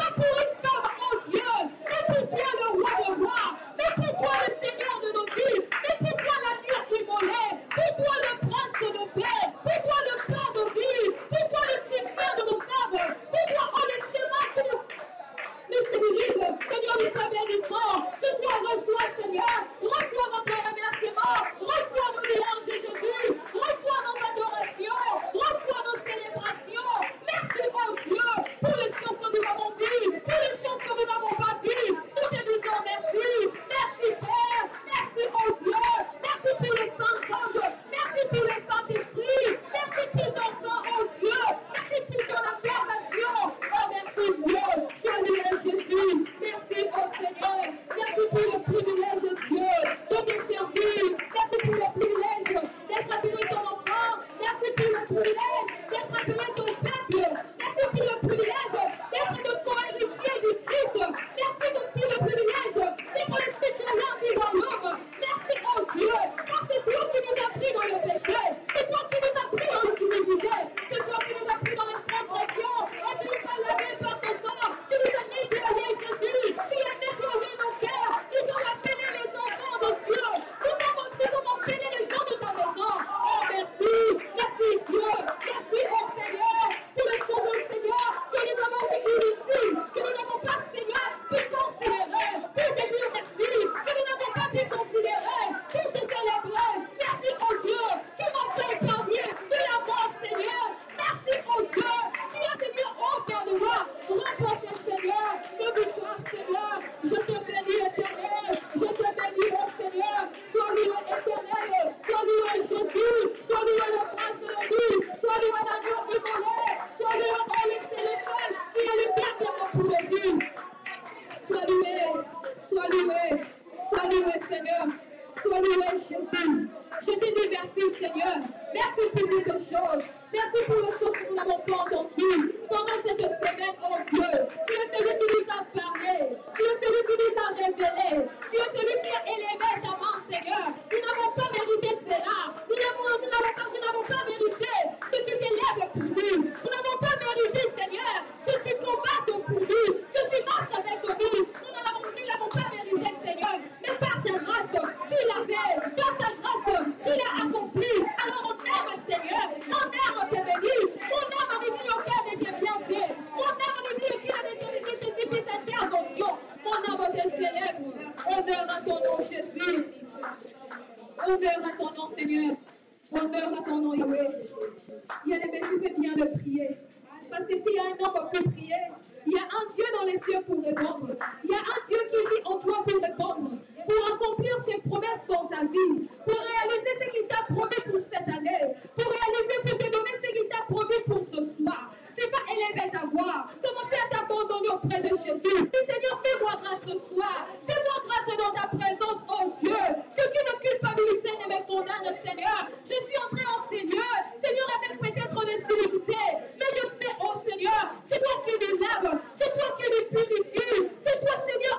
pas pour une femme, oh Dieu, mais pour toi le roi de rois, mais pour toi le Seigneur de nos vies, mais pour toi l'avenir immolé, pour toi le prince de paix, pour toi le plan de vie, pour toi le cimetière de nos âmes, pour toi oh le chemin pour nous sécuriser. Seigneur, nous te bénissons. Ce soir, reçois Seigneur, reçois notre remerciement, reçois nos louanges Jésus, reçois nos adorations, reçois nos célébrations. Merci oh Dieu pour les choses que nous avons vues, pour les choses que nous n'avons pas vues. Nous te disons merci. Merci Père, merci oh Dieu, merci pour les saints anges, merci pour les Saint-Esprit, merci pour ton sang oh Dieu, merci pour ton affirmation. Oh merci Dieu, salut Jésus, merci oh Seigneur, merci pour le privilège Dieu de te servir, merci pour le privilège d'être appelé ton enfant, merci pour le privilège d'être appelé ton peuple, merci pour le privilège d'être de co-héritier du Christ, merci pour le privilège d'être le citoyen du royaume, merci oh Dieu, car c'est toi qui nous as pris dans le péché, c'est toi qui nous as pris dans l'iniquité, c'est toi qui nous as pris dans les transgressions, et tu nous as lavé par ton sang, tu nous as nettoyé Jésus, tu as nettoyé nos cœurs, nous avons appelé les enfants de Dieu, nous avons appelé les gens de ta maison. Oh merci, merci Dieu, merci oh Seigneur, pour les choses du Seigneur que nous avons vécues ici, que nous n'avons pas Seigneur pu considérer, pour te dire merci, que nous n'avons pas pu considérer, pour te célébrer. Merci oh Dieu, tu m'as fait épargner de la mort Seigneur, merci oh Dieu, tu as Seigneur oh Père de moi, remporté Seigneur, le victoire Seigneur, je te bénis éternel, je te bénis oh Seigneur, sois loué éternel, sois loué Jésus, sois loué le prince de la vie, sois loué l'agneau immolé, sois loué oh les célestes, qui est le Père pour les vies. Sois loué, sois loué, sois loué Seigneur, sois loué Jésus. Je te dis merci Seigneur, merci pour beaucoup de choses, merci pour les choses que nous n'avons pas entendues pendant cette semaine, oh Dieu. Tu es celui qui nous a parlé, tu es celui qui nous a révélé, tu es celui qui a élevé ta main Seigneur. Nous n'avons pas mérité cela, nous n'avons pas mérité que tu t'élèves pour nous, nous n'avons pas mérité Seigneur que tu combattes pour nous, que tu marches avec nous, nous n'avons pas mérité Seigneur, mais par ta grâce, tu l'as fait, par ta grâce, tu l'as accompli. Alors on aime Seigneur, on aime te bénir, on aime nous dire auquel de tes bienfaits, on aime nous dire qu'il a des interventions, mon âme te célèbre, honneur à ton nom Jésus, honneur à ton nom Seigneur, honneur à ton nom Yahweh. Bien-aimé, tu fais bien de prier. Parce que s'il y a un homme qui peut prier, il y a un Dieu dans les cieux pour répondre. Il y a un Dieu qui vit en toi pour répondre, pour accomplir ses promesses dans ta vie, pour réaliser ce qu'il t'a promis pour cette année, pour réaliser, pour te donner ce qu'il t'a promis pour ce soir. Tu vas élever ta voix, commencer à t'abandonner auprès de Jésus. Dis Seigneur, fais-moi grâce ce soir, fais-moi grâce dans ta présence, oh Dieu. Qu'aucune culpabilité ne me condamne, Seigneur. Je suis entré en Seigneur, Seigneur, avec peut-être des difficultés, mais je sais, oh Seigneur, c'est toi qui nous laves, c'est toi qui nous purifies, c'est toi, Seigneur,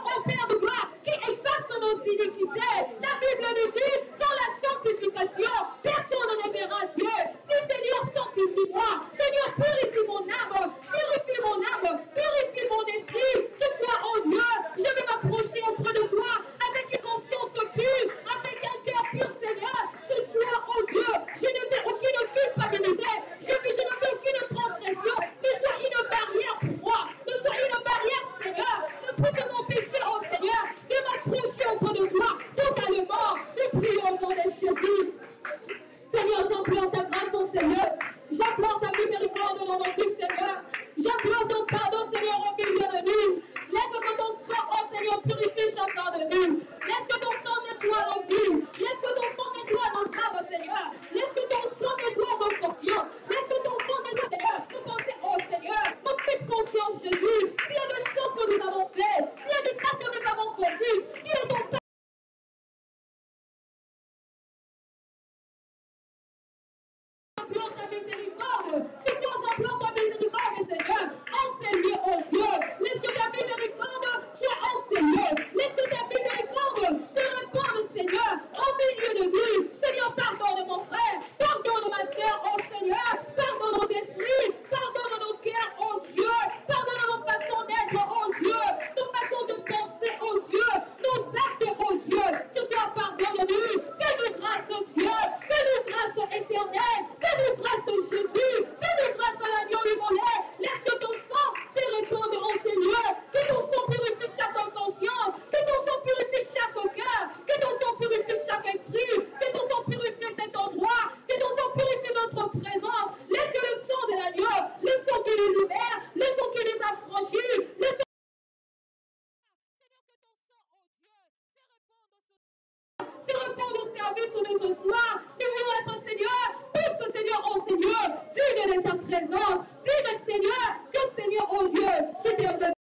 ta vie sur nous ce soir. Nous voulons être, Seigneur, tous, Seigneur, oh Seigneur, dignes de ta présence, dignes, Seigneur, que Seigneur, oh Dieu, qui te révèle.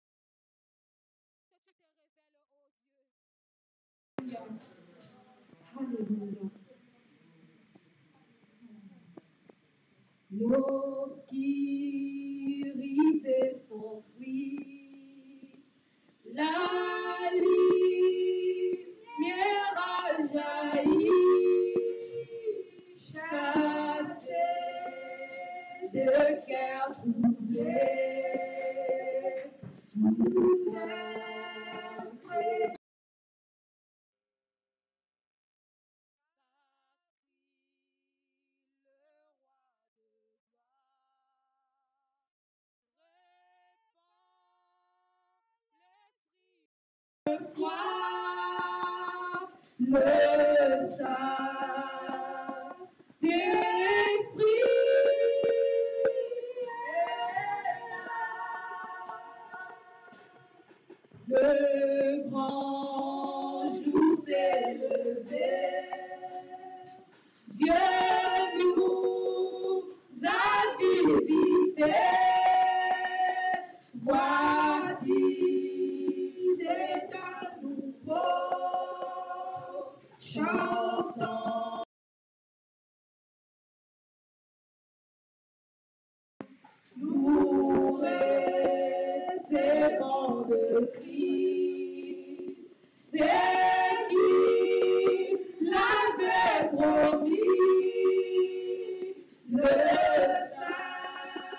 Alléluia. L'obscurité s'enfuit, la lumière a jailli, chassé de cœur troublé, le Saint-Esprit est là. Le grand jour s'est levé. Dieu nous a visités. Voici des tas nouveaux chansons. Nous recevons de Christ, c'est qui l'avait promis, le Saint-Esprit.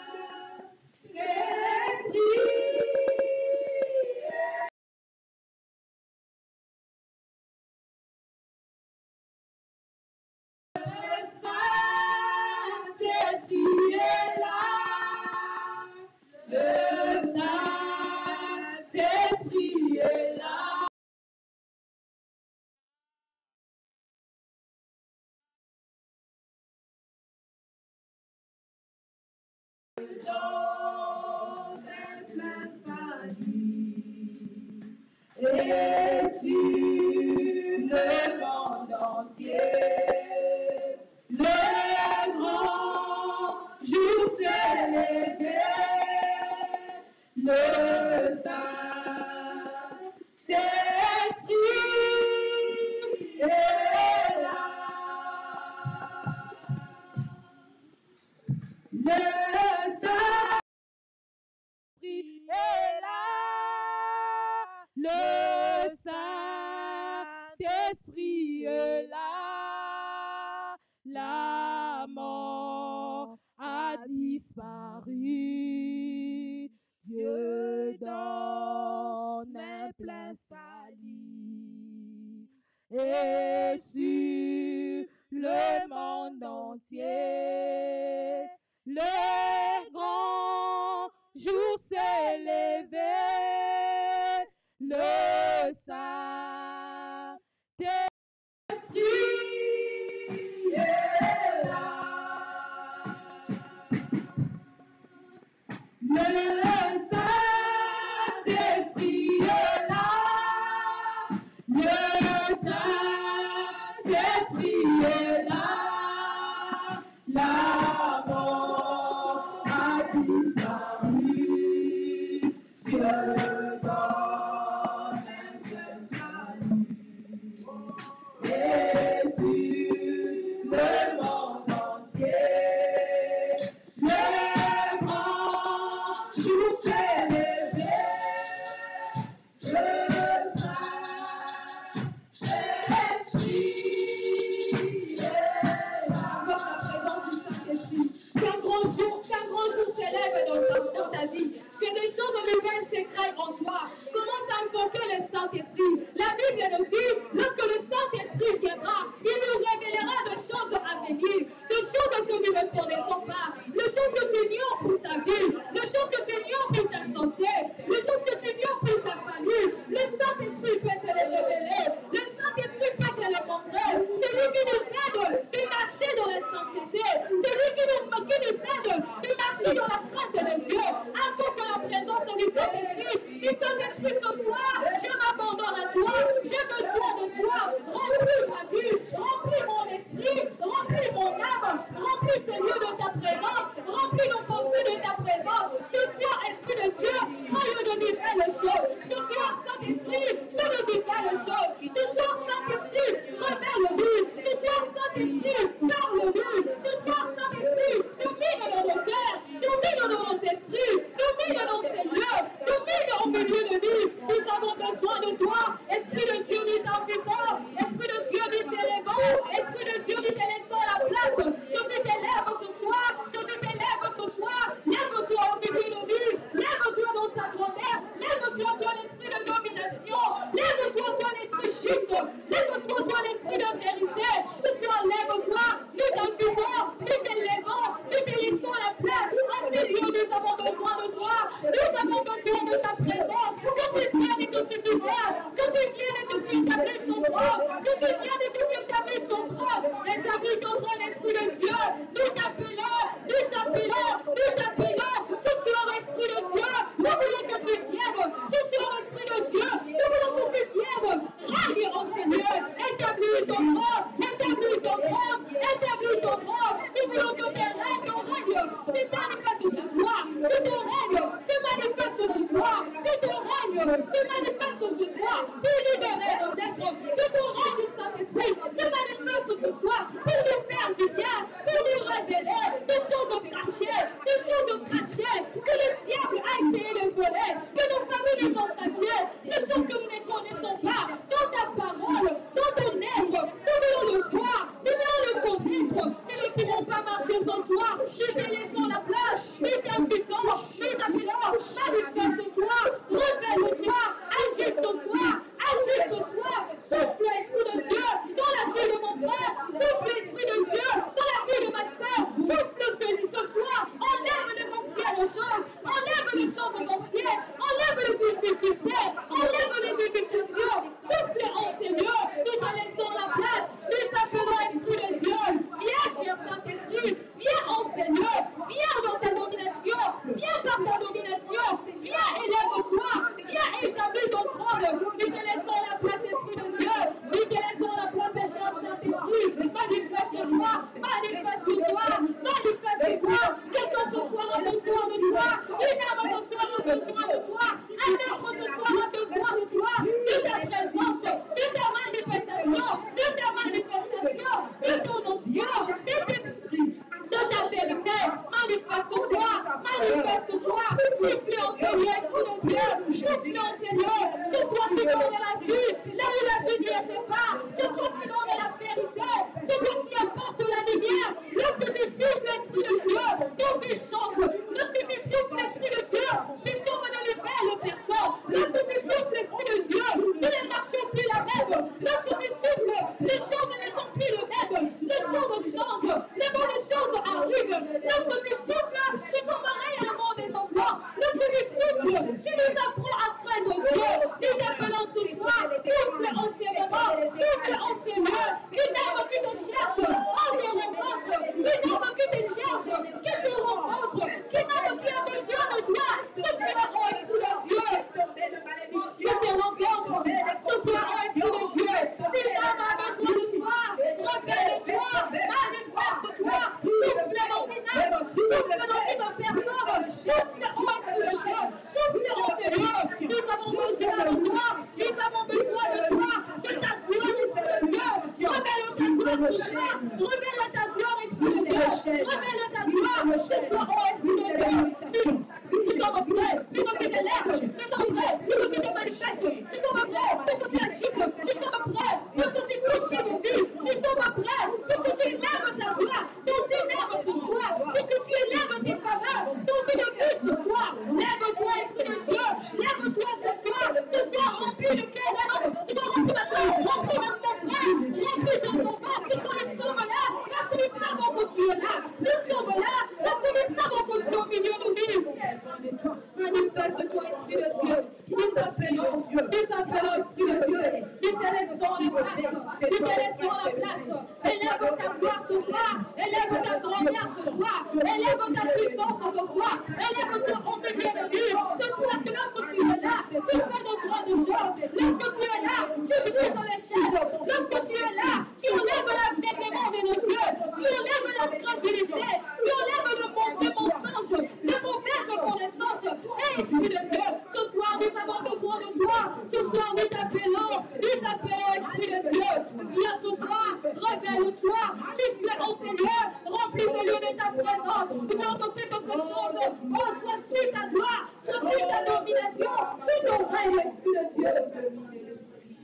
Et sur le monde entier, le grand jour s'est levé, le Saint-Esprit est là. Le Saint-Esprit est là. Le Saint-Esprit est là. La mort a disparu. Dieu donne un plein salut. Et sur le monde entier, le grand jour s'est levé. Le Saint-Esprit est là. Le Saint-Esprit est là. Le Saint-Esprit est là. La mort a disparu. Dieu et sur le monde entier, le grand jour s'est levé. Le Saint-Esprit est là. Dans la présence du Saint-Esprit, qu'un grand jour s'élève dans ta vie. Que des choses nouvelles s'écrivent en toi. Commence à invoquer le Saint-Esprit. La Bible nous dit, lorsque le Saint-Esprit viendra, il nous révélera des choses à venir, des choses que nous ne connaissons pas, des choses que tu ignores pour ta vie, des choses que tu ignores pour ta santé, des choses que tu ignores pour ta famille. Le Saint-Esprit peut te les révéler. Le Saint-Esprit peut te les montrer. C'est lui qui nous aide de marcher dans la sainteté. C'est lui qui nous aide de marcher dans la crainte de Dieu. Invoque la présence du Saint-Esprit. Du Saint-Esprit ce soir, je m'abandonne à toi. J'ai besoin de toi. Remplis ma vie. Remplis belles choses. Ce soir, Saint-Esprit, fais de belles choses. Ce soir, Saint-Esprit, révèle-nous. Ce soir, Saint-Esprit, parle-nous. Ce soir, Saint-Esprit, domine dans nos cœurs, domine dans nos esprits, domine dans ces lieux, domine au milieu de nous. Nous avons besoin de toi. Esprit de Dieu, nous t'invitons. Esprit de Dieu, nous t'élèvons. Esprit de Dieu, nous te laissons la place. Celui qui lève ce soir, celui qui lève ce soir, lève-toi au milieu de nous. Lève-toi dans ta grandeur. Lève-toi, toi, l'esprit de domination. Lève-toi, toi, l'esprit juste. Lève-toi, toi, l'esprit de vérité. Ce soir, lève-toi. Nous t'invitons, nous t'élèvons, nous te laissons la place. En ces lieux, nous avons besoin de toi. Nous avons besoin de ta présence. Que tu viennes et que tu nous aides. Que tu viennes et que tu établisses ton trône. Que tu viennes et que tu établisses ton trône. Établis ton trône, Esprit de Dieu. Nous t'appelons, nous t'appelons, nous t'appelons. Ce soir, Esprit de Dieu, nous voulons que tu viennes. Ce soir, Esprit de Dieu, nous voulons que tu viennes. Règne au Seigneur. Établis ton trône. Établis ton trône. Établis ton trône. Nous voulons que tes règnes, ton règne, se manifeste ce soir. Que ton règne se manifeste ce soir. Que ton règne se manifeste ce soir. Pour libérer nos êtres. Que ton règne, Saint-Esprit, se manifeste ce soir. Pour nous faire du bien. Pour nous révéler des choses cachées. Des choses cachées. Que le diable a essayé de voler. Que nos familles nous ont cachées. Des choses que nous ne connaissons pas. Dans ta parole, dans ton œuvre. Nous voulons le voir. Nous voulons le connaître. Nous ne pourrons pas marcher sans toi. Nous te laissons la place. Nous t'invitons. Nous t'appelons. Manifeste-toi. Révèle-toi. Agis ce soir. Agis ce soir. Souffle, Esprit de Dieu, dans la vie de mon frère. Souffle, Esprit de Dieu, dans la vie de ma soeur. Souffle ce soir. Enlève les anciennes choses. Enlève les choses anciennes. Enlève les difficultés. Enlève les limitations. Souffle en Seigneur. Nous te laissons la place. Nous t'appelons, Esprit de Dieu. Viens, cher Saint-Esprit. Viens en Seigneur. Viens dans ta domination. Viens par ta domination. Viens, élève-toi. Viens, établis ton trône. Nous te laissons la place, Esprit de Dieu. Nous te laissons la place, cher Saint-Esprit. Manifeste-toi. Manifeste-toi. Manifeste-toi. Quelqu'un ce soir a besoin de toi. Une âme ce soir a besoin de toi. Un être ce soir a besoin de toi. De ta présence. De ta manifestation. De ta manifestation. De ton onction. De ta vérité. Manifeste-toi. Manifeste-toi. Souffle en Seigneur, Esprit de Dieu. Souffle en Seigneur. C'est toi qui donnes la vie. Là où la vie n'y était pas. C'est toi qui donnes la vérité. C'est toi qui apportes la lumière. Lorsque tu souffles, Esprit de Dieu, ton vie change. Lorsque tu souffles, Esprit de Dieu, tu sauves de nouvelles personnes. Lorsque tu souffles, Esprit de Dieu, tu ne marches plus la même. Lorsque tu souffles, les choses ne sont plus les mêmes. Les choses changent. Les bonnes choses arrivent. Lorsque tu souffles, tu compares à un monde des enfants. Lorsque tu souffles, tu nous apprends à craindre Dieu. Nous t'appelons ce soir. Souffle en ces moments. Souffle en ces lieux. Une âme qui te cherche, on te rencontre. Une âme qui te cherche, qui te rencontre. Une âme qui a besoin de toi. Ce soir, oh Esprit de Dieu, qui te rencontre. Ce soir, oh Esprit de Dieu, si l'âme a besoin de toi, révèle-toi, manifeste-toi. Souffle dans une âme, souffle dans une personne. Souffle, oh Esprit de Dieu, souffle en Seigneur. Nous avons besoin de toi. Nous avons besoin de toi. De ta gloire, Esprit de Dieu. Révèle ta gloire ce soir. Révèle ta gloire, Esprit de Dieu. Révèle ta gloire ce soir, oh Esprit de Dieu. Nous sommes prêts. Nous sommes élèves. Nous sommes prêts. Nous sommes te manifestes. Nous sommes prêts pour que tu agisses. Nous sommes prêts pour que tu touches nos vies. Nous sommes prêts pour que tu élèves ta gloire. Nous élèves ce soir. Pour que tu élèves tes faveurs. Nous élèves ce soir. Lève-toi, Esprit de Dieu. Lève-toi ce soir. Ce soir, rempli de cœur d'homme. Tu dois remplir ta soeur. Remplis de ton frère. Remplis de ton ventre. Nous sommes là. Parce que nous savons que tu es là. Nous sommes là. Parce que nous savons que tu es au milieu de nous. Manifeste-toi, Esprit de Dieu. Nous t'appelons, Esprit de Dieu. Nous te laissons la place. Nous te laissons la place. Élève ta gloire ce soir. Élève ta grandeur ce soir. Élève ta puissance ce soir. Élève-toi au milieu de nous. Ce soir, que lorsque tu es là, tu fais de grandes choses. Lorsque tu es là, tu brises dans les chaînes. Lorsque tu es là, tu enlèves l'aveuglement de nos yeux. Tu enlèves la fragilité. Tu enlèves le mensonge, de mauvaises connaissances. Et Esprit de Dieu, ce soir, nous avons et l'Esprit de Dieu.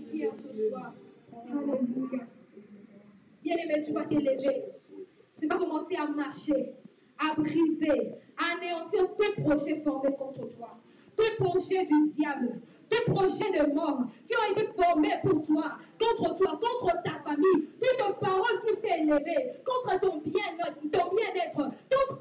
Viens ce soir. Alléluia. Bien-aimé, tu vas t'élever. Tu vas commencer à marcher, à briser, à anéantir tout projet formé contre toi. Tout projet du diable, tout projet de mort qui ont été formés pour toi, contre ta famille, toute parole qui s'est élevée contre ton bien-être,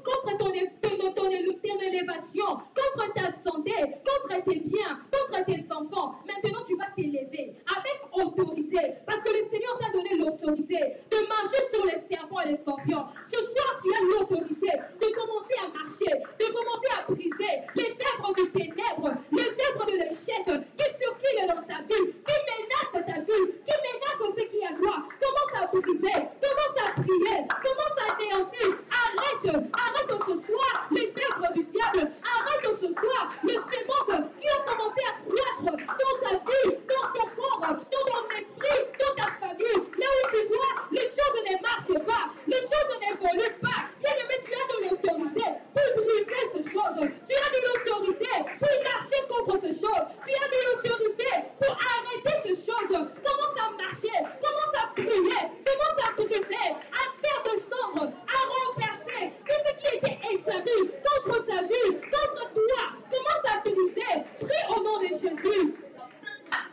contre ton élévation, contre ta santé, contre tes biens, contre tes enfants. Maintenant, tu vas t'élever avec autorité, parce que le Seigneur t'a donné l'autorité de marcher sur les serpents et les scorpions. Ce soir, tu as l'autorité de commencer à marcher, de commencer à briser les œuvres du ténèbre, les œuvres de l'échec qui circulent dans ta vie, qui menacent ta vie, qui menacent ce qui est à toi. Commence à briser, commence à prier, commence à anéantir. Arrête ce soir les œuvres du diable. Arrête ce soir les semences qui ont commencé à croître dans ta vie, dans ton corps, dans ton esprit, dans ta famille. Là où tu vois, les choses ne marchent pas, les choses n'évoluent pas. Bien-aimé, tu as de l'autorité pour briser ces choses. Tu as de l'autorité pour marcher contre ces choses. Tu as de l'autorité pour arrêter ces choses. Commence à marcher, commence à prier, commence à briser, à faire descendre, à renverser tout ce qui était établi contre ta vie, contre toi. Commence à briser. Prie au nom de Jésus.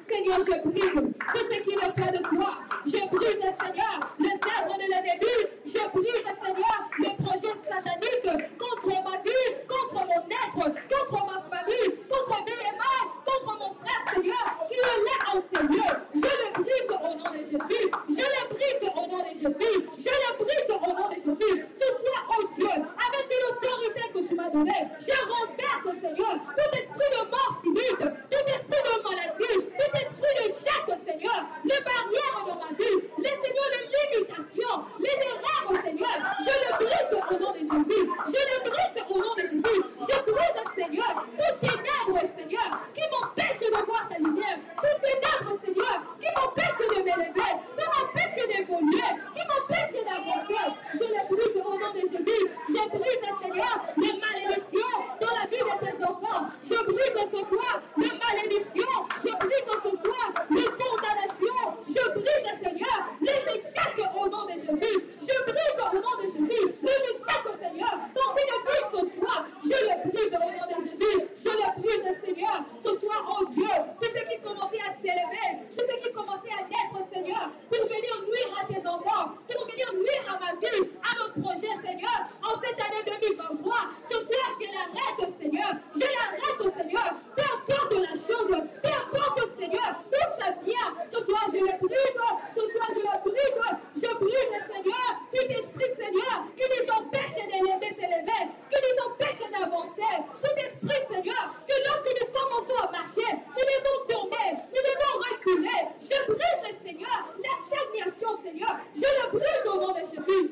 Seigneur, je brise tout ce qui n'est pas de toi. Je brise, Seigneur, les œuvres de l'ennemi. Je brise, Seigneur, les projets sataniques contre ma vie, contre mon être, contre ma famille, contre mes mains, contre mon frère, Seigneur, qui est là en Seigneur. Je le brise au nom de Jésus. Je le brise au nom de Jésus. Je le brise au nom de Jésus. Ce soir, oh Dieu, avec l'autorité que tu m'as donnée, je renverse, Seigneur, tout esprit de mort physique, tout esprit de maladie, tout esprit de chèque, Seigneur, les barrières de ma vie, les Seigneur, les limitations, les erreurs, Seigneur, je le brise au nom de Jésus. Je le brise au nom de Jésus. Je brise, Seigneur, tout ténèbres, Seigneur, qui m'empêche de voir ta lumière, tout ténèbres, Seigneur, qui m'empêche de m'élever, qui m'empêche d'évoluer, qui m'empêche d'avancer. Je le brise au nom de Jésus. Je brise, Seigneur, les malédictions dans la vie de tes enfants. Je brise ce soir les malédictions. Je brise ce soir les condamnations. Je brise, Seigneur, les échecs au nom de Jésus. Je brise au nom de Jésus les échecs, Seigneur. Dans une vie ce soir, je le brise au nom de Jésus. Je le brise, Seigneur. Ce soir, oh Dieu, tout ce qui commençait à s'élever, tout ce qui commençait à naître, Seigneur, pour venir nuire à tes enfants, pour venir nuire à ma vie, à nos projets, Seigneur, en cette année 2023. Ce soir, je l'arrête, Seigneur. Je l'arrête, Seigneur. Peu importe la chose, peu importe, Seigneur, tout ça vient. Ce soir, je le brise. Ce soir, je le brise. Je brise, Seigneur, tout esprit, Seigneur, qui nous empêche s'élever, qui nous empêche d'avancer. Tout esprit, Seigneur, que lorsque nous commençons à marcher, nous devons tourner, nous devons reculer. Je brise, Seigneur, la stagnation, Seigneur. Je le brise au nom de Jésus.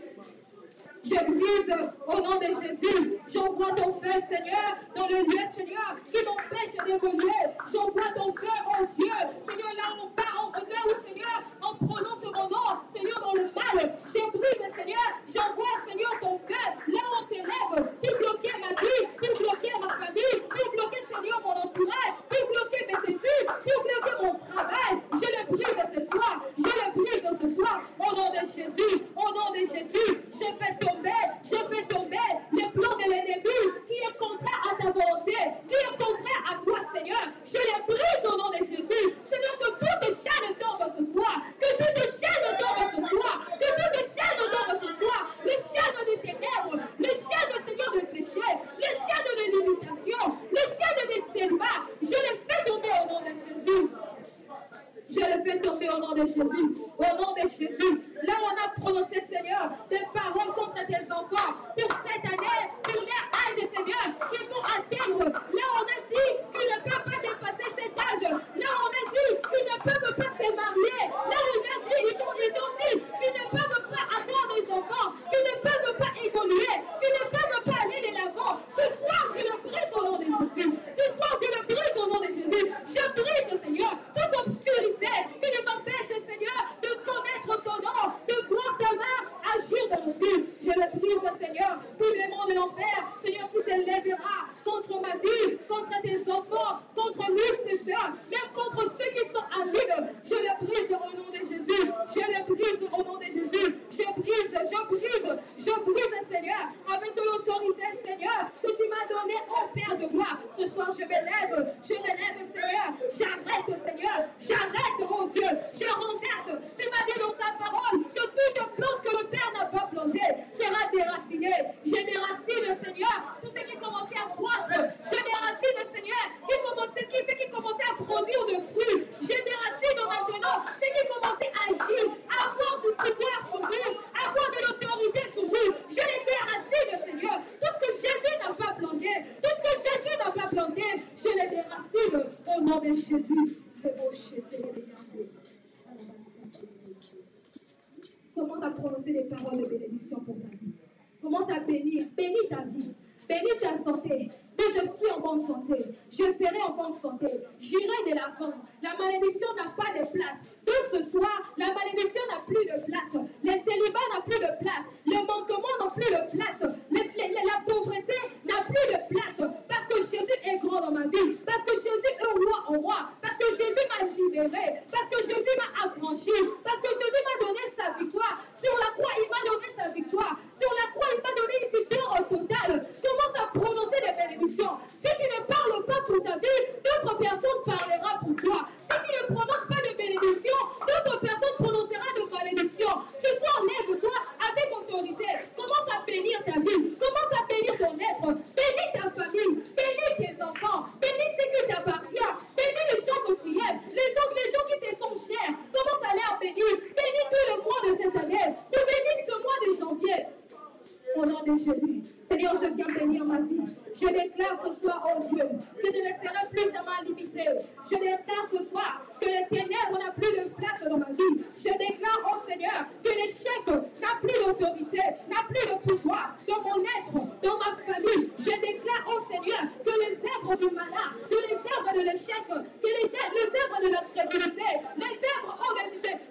Je brise au nom de Jésus. J'envoie ton feu, Seigneur, dans le lieu, Seigneur, qui m'empêche d'évoluer. J'envoie ton feu, oh Dieu. Seigneur, là on part, on revient, Seigneur, on prononce mon nom, Seigneur, dans le mal. Je brise, Seigneur. J'envoie, Seigneur, ton feu. Là on s'élève pour bloquer ma vie, pour bloquer ma famille, pour bloquer, Seigneur, mon entourage, pour bloquer mes études, pour bloquer mon travail. Je le brise ce soir. Je le brise ce soir. Au nom de Jésus. Au nom de Jésus. Je fais tomber les plans de l'ennemi qui est contraire à ta volonté, qui est contraire à toi, Seigneur. Je les brise au nom de Jésus. Seigneur, que toute chaîne tombe ce soir, que toute chaîne tombe ce soir, que toute chaîne tombe ce soir, les chaînes des ténèbres, les chaînes, Seigneur, de péché, les chaînes de limitation, les chaînes des célibats, je les fais tomber au nom de Jésus. Je le fais tomber au nom de Jésus. Au nom de Jésus. Là où on a prononcé, Seigneur, des paroles contre tes enfants pour cette année, pour leur âge, Seigneur, qu'ils vont atteindre. Là où on a dit qu'ils ne peuvent pas dépasser cet âge. Là où on a dit qu'ils ne peuvent pas se marier. Là où on a dit, ils ont dit qu'ils ne peuvent pas avoir des enfants, qu'ils ne peuvent pas évoluer, qu'ils ne peuvent pas aller de l'avant. Ce soir, je le brise au nom de Jésus. Ce soir, je le brise au nom de Jésus. Je brise, Seigneur, toute obscurité qui nous empêche, Seigneur, de connaître ton nom, de Jésus. Commence à prononcer des paroles de bénédiction pour ta vie. Commence à bénir. Bénis ta vie. Bénis ta santé. Dis, je suis en bonne santé. Je serai en bonne santé. J'irai de l'avant. La malédiction n'a pas de place. Donc ce soir, la malédiction n'a plus de place. Les célibats n'ont plus de place. Les manquements n'ont plus de place. La pauvreté n'a plus de place. Parce que Jésus est grand dans ma vie. Parce que Jésus est roi en roi. Parce que Jésus m'a libéré. Parce que Jésus m'a affranchi. Parce que Jésus m'a donné sa victoire. Sur la croix, il m'a donné sa victoire. Sur la croix, il m'a donné une victoire totale. Commence à prononcer des bénédictions. Si tu ne parles pas pour ta vie, d'autres personnes parleront pour toi. Si tu ne prononces pas de bénédiction, d'autres personnes prononceront de malédiction. Ce soir, lève-toi avec autorité. Commence à bénir ta vie. Commence à bénir ton être. Bénis ta famille. Bénis tes enfants. Bénis ce qui t'appartient. Bénis les gens que tu aimes. Les gens qui te sont chers. Commence à les bénir. Bénis tout le mois de cette année. Nous bénis ce mois de janvier. Au nom de Jésus, Seigneur, je viens bénir ma vie. Je déclare ce soir, oh Dieu, que je ne serai plus jamais limité. Je déclare ce soir que les ténèbres n'ont plus de place dans ma vie. Je déclare, oh Seigneur, que l'échec n'a plus d'autorité, n'a plus de pouvoir dans mon être, dans ma famille. Je déclare, oh Seigneur, que les œuvres du malin, que les œuvres de l'échec, que les œuvres de la crédulité, les œuvres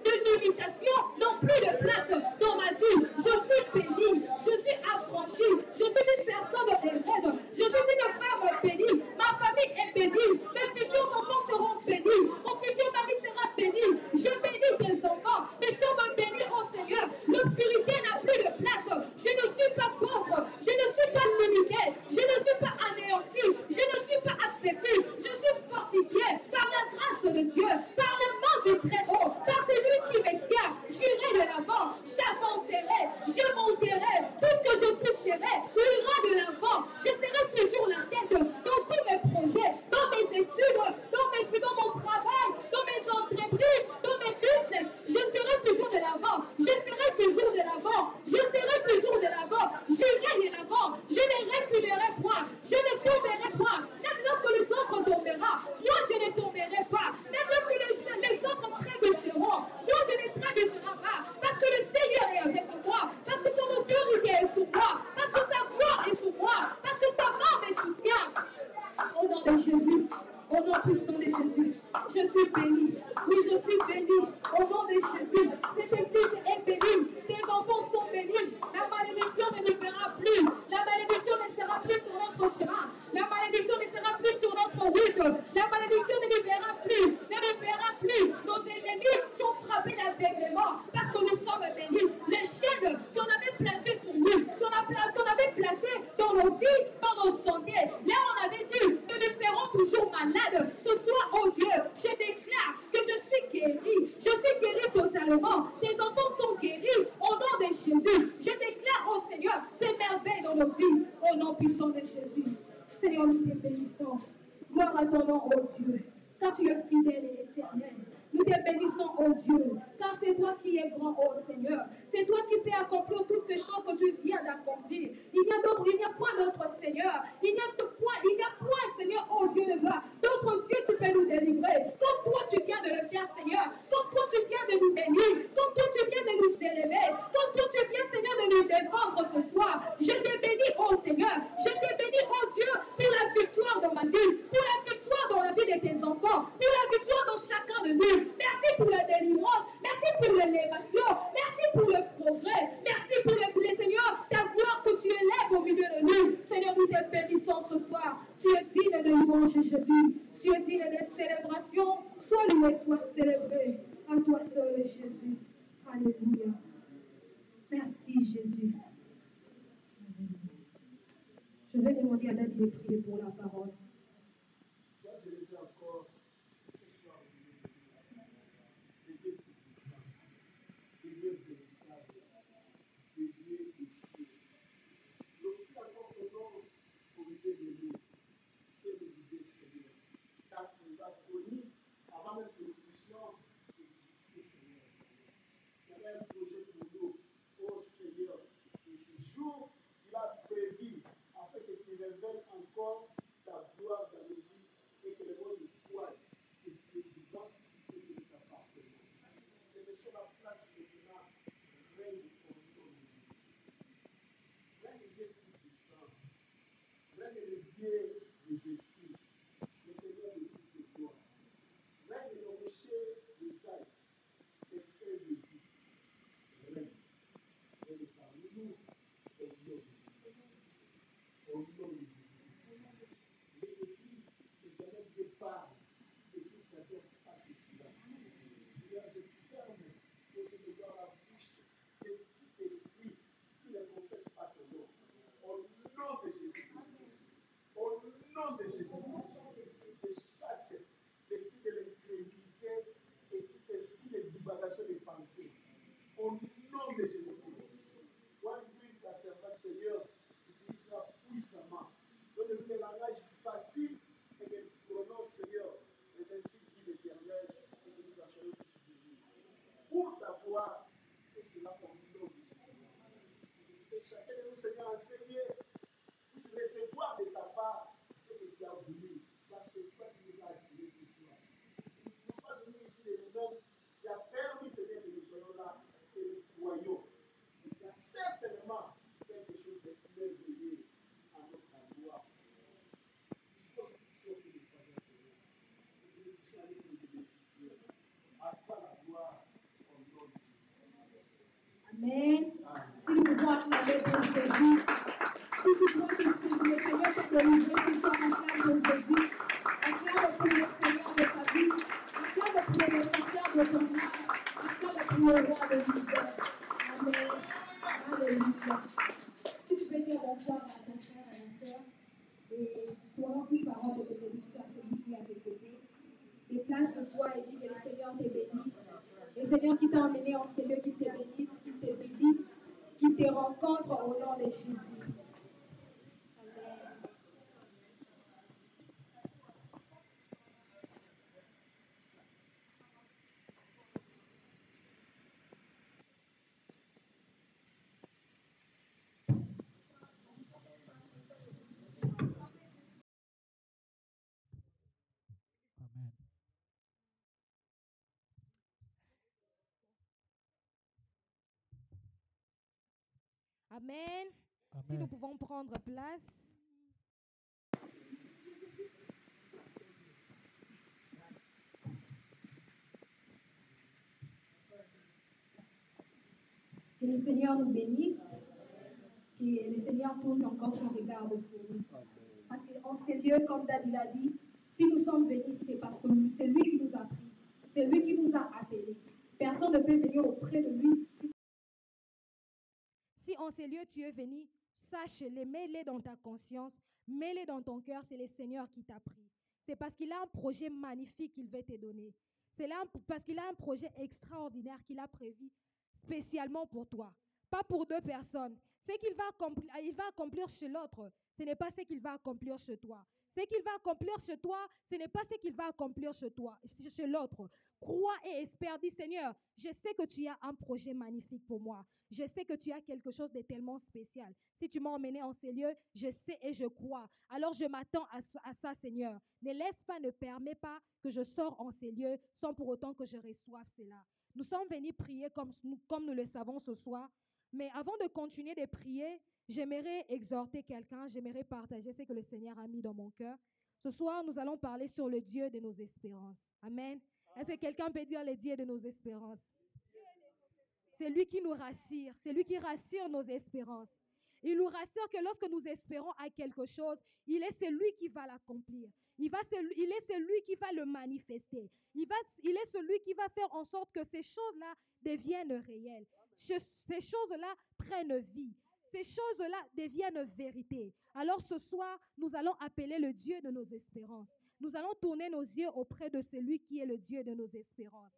de limitation n'ont plus de place dans ma vie. Je suis béni, je suis affranchie, je suis une personne heureuse, je suis une femme bénie, ma famille est bénie, mes futurs enfants seront bénis, mon futur mari sera béni, je bénis tes enfants, mes soeurs me bénissent, oh Seigneur, l'obscurité n'a plus de place, je ne suis pas pauvre, je ne suis pas limité, je ne suis pas anéanti, je ne suis pas aspecté, je suis fortifié par la grâce de Dieu, par le nom du Très-Haut, par celui qui me tient, j'irai de l'avant, j'avancerai, je monterai, tout ce que je toucherai, ira de l'avant, je serai toujours la tête dans tous mes projets, dans mes études, dans mon travail, dans mes entreprises, dans mes business, je serai toujours de l'avant, je serai toujours de l'avant, je serai toujours de l'avant, j'irai de l'avant, je ne reculerai point, je ne tomberai pas, même lorsque les autres tomberont, moi je ne tomberai pas, même lorsque les autres trébucheront, moi je ne trébucherai pas, parce que le Seigneur est avec moi, parce que son autorité est sur moi, parce que sa gloire est sur moi, parce que sa main me soutient. Au nom de Jésus, au nom puissant de Jésus, je suis béni. Oui, je suis béni. Au nom de Jésus, cette église est bénie. Tes enfants sont bénis. La malédiction ne nous verra plus. La malédiction ne sera plus sur notre chemin. La malédiction ne sera plus sur notre route. La malédiction ne nous verra plus. Ne nous verra plus. Nos ennemis sont frappés d'aveuglement parce que nous sommes bénis. Les chaînes qu'on avait placées sur nous, qu'on avait placées dans nos vies, dans nos santé. Là, on avait dit que nous serons toujours malades. Ce soir, oh Dieu, je déclare que je suis guéri. Je suis guéri totalement. Tes enfants sont guéris au nom de Jésus. Je déclare, oh Seigneur, tes merveilles dans nos vies. Au nom puissant de Jésus. Seigneur, nous te bénissons. Gloire à ton nom, oh Dieu. Car tu es fidèle et éternel. Nous te bénissons, oh Dieu, car c'est toi qui es grand, oh Seigneur. C'est toi qui peux accomplir toutes ces choses que tu viens d'accomplir. Il n'y a point d'autre Seigneur. Il n'y a point, Seigneur, oh Dieu de gloire, d'autre Dieu qui peut nous délivrer. Comme toi, tu viens de le faire, Seigneur. Comme toi, tu viens de nous bénir. Comme toi, tu viens de nous élever. Comme toi, tu viens, Seigneur, de nous défendre ce soir. Je te bénis, oh Seigneur. Je te bénis, oh Dieu, pour la victoire dans ma vie, pour la victoire dans la vie de tes enfants, pour la victoire dans chacun de nous. Merci pour la délivrance. Merci pour l'élévation. Merci pour le progrès. Merci pour le Seigneur, ta gloire que tu élèves au milieu de nous. Seigneur, nous te bénissons ce soir. Tu es digne de louange, Jésus. Tu es digne de célébration. Sois loué, sois célébré. À toi seul, Jésus. Alléluia. Merci, Jésus. Je vais demander à David de prier pour la parole. Ça, je le fais encore ce soir. Le Dieu tout-puissant, le Dieu véritable, le Dieu ici. Je vous fais encore ton nom au milieu de nous. Fais le guider, Seigneur. Car tu nous as connus avant même que nous puissions exister, Seigneur. Tu avais un projet pour nous, oh Seigneur. Et ce jour, tu l'as prévu afin que tu révèles encore ta gloire dans nos vies et que le monde nous croie nom de Jésus-Christ, je chasse l'esprit de l'incrédulité et tout esprit de divagation des pensées. Au nom de Jésus-Christ. Quand Dieu ta servante, Seigneur, utilisera puissamment. Donne-nous des langages faciles et des pronoms, Seigneur, mais ainsi dit l'Éternel et que nous assurons tous bénis. Pour ta gloire, et cela au nom de Jésus. Que chacun de nous, Seigneur, enseigné, puisse recevoir de ta part ce que tu as voulu, car c'est toi qui nous as attirés ce soir. Nous ne pouvons pas venir ici de nous-mêmes, qui a permis, Seigneur, que nous soyons là et nous croyons. Il y a certainement quelque chose de merveilleux à notre gloire. Dispose tout ce que nous faisons, Seigneur, et que nous puissions aller nous bénéficier. À toi la gloire, au nom de Jésus. Amen. Si nous pouvons acclamer pour Jésus. Si tu crois que le Seigneur t'a délivré, tu dois acclamer pour Jésus. Acclame pour le Seigneur de ta vie. Acclame pour le Seigneur de ton âme. Acclame pour le roi de l'univers. Amen. Alléluia. Si tu peux dire bonsoir à ton frère, à ta soeur, et toi aussi, parole de bénédiction à celui qui est à tes côtés. Déplace-toi et dis que le Seigneur te bénisse. Le Seigneur qui t'a emmené en Seigneur, qui te bénisse, qui te visite, qui te rencontre au nom de Jésus. Amen. Amen. Amen. Si Amen. nous pouvons prendre place. Que le Seigneur nous bénisse. Que le Seigneur tourne encore son regard sur nous. Parce qu'en ces lieux, comme David a dit, si nous sommes venus, c'est parce que c'est lui qui nous a pris. C'est lui qui nous a appelés. Personne ne peut venir auprès de lui. Si en ces lieux tu es venu, sache-le, mets-le dans ta conscience, mets-le dans ton cœur, c'est le Seigneur qui t'a pris. C'est parce qu'il a un projet magnifique qu'il veut te donner. C'est là parce qu'il a un projet extraordinaire qu'il a prévu spécialement pour toi. Pas pour deux personnes. Ce qu'il va accomplir chez l'autre, ce n'est pas ce qu'il va accomplir chez toi. Ce qu'il va accomplir chez toi, ce n'est pas ce qu'il va accomplir chez toi, chez l'autre. Crois et espère. Dis, Seigneur, je sais que tu as un projet magnifique pour moi. Je sais que tu as quelque chose de tellement spécial. Si tu m'as emmené en ces lieux, je sais et je crois. Alors je m'attends à ça, Seigneur. Ne laisse pas, ne permets pas que je sorte en ces lieux sans pour autant que je reçoive cela. Nous sommes venus prier comme nous le savons ce soir. Mais avant de continuer de prier, j'aimerais exhorter quelqu'un, j'aimerais partager ce que le Seigneur a mis dans mon cœur. Ce soir, nous allons parler sur le Dieu de nos espérances. Amen. Est-ce que quelqu'un peut dire le Dieu de nos espérances? C'est lui qui nous rassure. C'est lui qui rassure nos espérances. Il nous rassure que lorsque nous espérons à quelque chose, il est celui qui va l'accomplir. Il est celui qui va le manifester. Il est celui qui va faire en sorte que ces choses-là deviennent réelles. Ces choses-là prennent vie. Ces choses-là deviennent vérité. Alors ce soir, nous allons appeler le Dieu de nos espérances. Nous allons tourner nos yeux auprès de celui qui est le Dieu de nos espérances.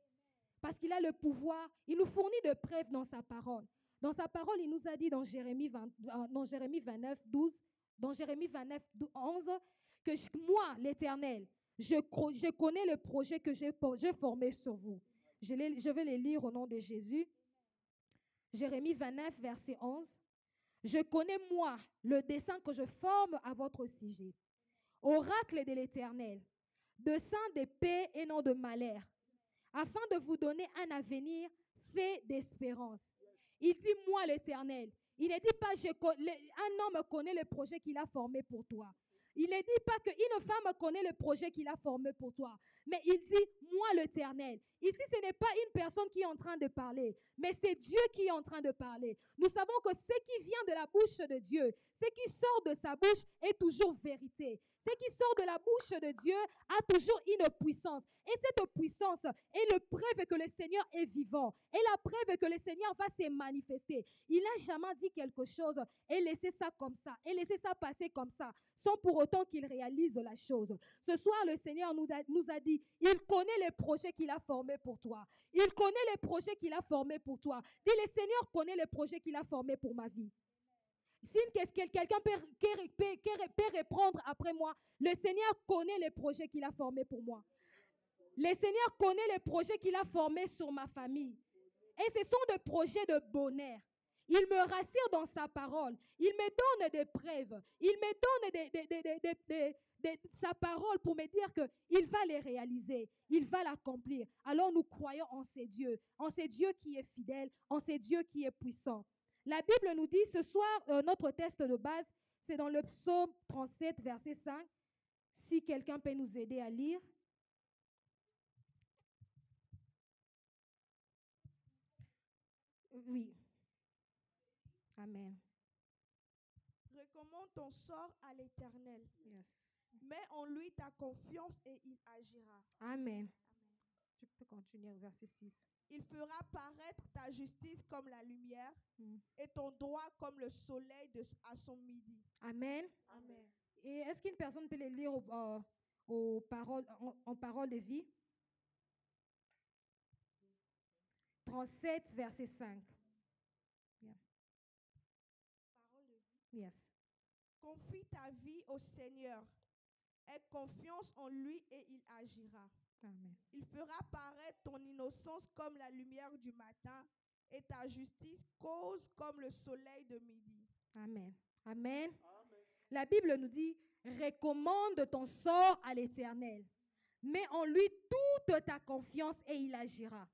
Parce qu'il a le pouvoir, il nous fournit de preuves dans sa parole. Dans sa parole, il nous a dit dans Jérémie 29, 12, dans Jérémie 29, 11, que moi, l'Éternel, je connais le projet que j'ai formé sur vous. Je vais les lire au nom de Jésus. Jérémie 29, verset 11. Je connais, moi, le dessein que je forme à votre sujet. Oracle de l'Éternel, dessein de paix et non de malheur, afin de vous donner un avenir fait d'espérance. Il dit, moi, l'Éternel. Il ne dit pas, un homme connaît le projet qu'il a formé pour toi. Il ne dit pas qu'une femme connaît le projet qu'il a formé pour toi. mais il dit « moi l'Éternel ». Ici, ce n'est pas une personne qui est en train de parler, mais c'est Dieu qui est en train de parler. Nous savons que ce qui vient de la bouche de Dieu, ce qui sort de sa bouche est toujours vérité. Ce qui sort de la bouche de Dieu a toujours une puissance. Et cette puissance est la preuve que le Seigneur est vivant. Et la preuve que le Seigneur va se manifester. Il n'a jamais dit quelque chose et laissé ça comme ça. Et laissé ça passer comme ça. Sans pour autant qu'il réalise la chose. Ce soir, le Seigneur nous a dit, il connaît les projets qu'il a formés pour toi. Il connaît les projets qu'il a formés pour toi. Dis, le Seigneur connaît les projets qu'il a formés pour ma vie. Si quelqu'un peut répondre après moi, le Seigneur connaît les projets qu'il a formés pour moi. Le Seigneur connaît les projets qu'il a formés sur ma famille. Et ce sont des projets de bonheur. Il me rassure dans sa parole. Il me donne des preuves. Il me donne sa parole pour me dire qu'il va les réaliser. Il va l'accomplir. Alors nous croyons en ces dieux. En ces dieux qui est fidèle. En ces dieux qui est puissant. La Bible nous dit ce soir, notre texte de base, c'est dans le psaume 37, verset 5. Si quelqu'un peut nous aider à lire. Oui. Amen. Recommande ton sort à l'Éternel. Yes. Mets en lui ta confiance et il agira. Amen. Je peux continuer au verset 6. Il fera paraître ta justice comme la lumière et ton droit comme le soleil à son midi. Amen. Amen. Et est-ce qu'une personne peut les lire en parole de vie? 37, verset 5. Yeah. Parole de vie. Yes. Confie ta vie au Seigneur. Aie confiance en lui et il agira. Amen. Il fera paraître ton innocence comme la lumière du matin et ta justice cause comme le soleil de midi. Amen. Amen. La Bible nous dit, recommande ton sort à l'Éternel. Mets en lui toute ta confiance et il agira.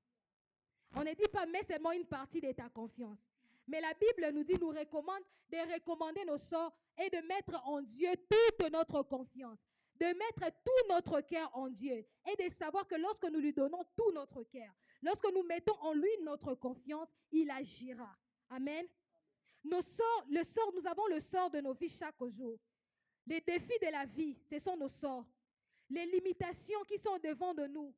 On ne dit pas, mets seulement une partie de ta confiance. Mais la Bible nous dit, nous recommande de recommander nos sorts et de mettre en Dieu toute notre confiance. De mettre tout notre cœur en Dieu et de savoir que lorsque nous lui donnons tout notre cœur, lorsque nous mettons en lui notre confiance, il agira. Amen. Nous avons le sort de nos vies chaque jour. Les défis de la vie, ce sont nos sorts. Les limitations qui sont devant de nous,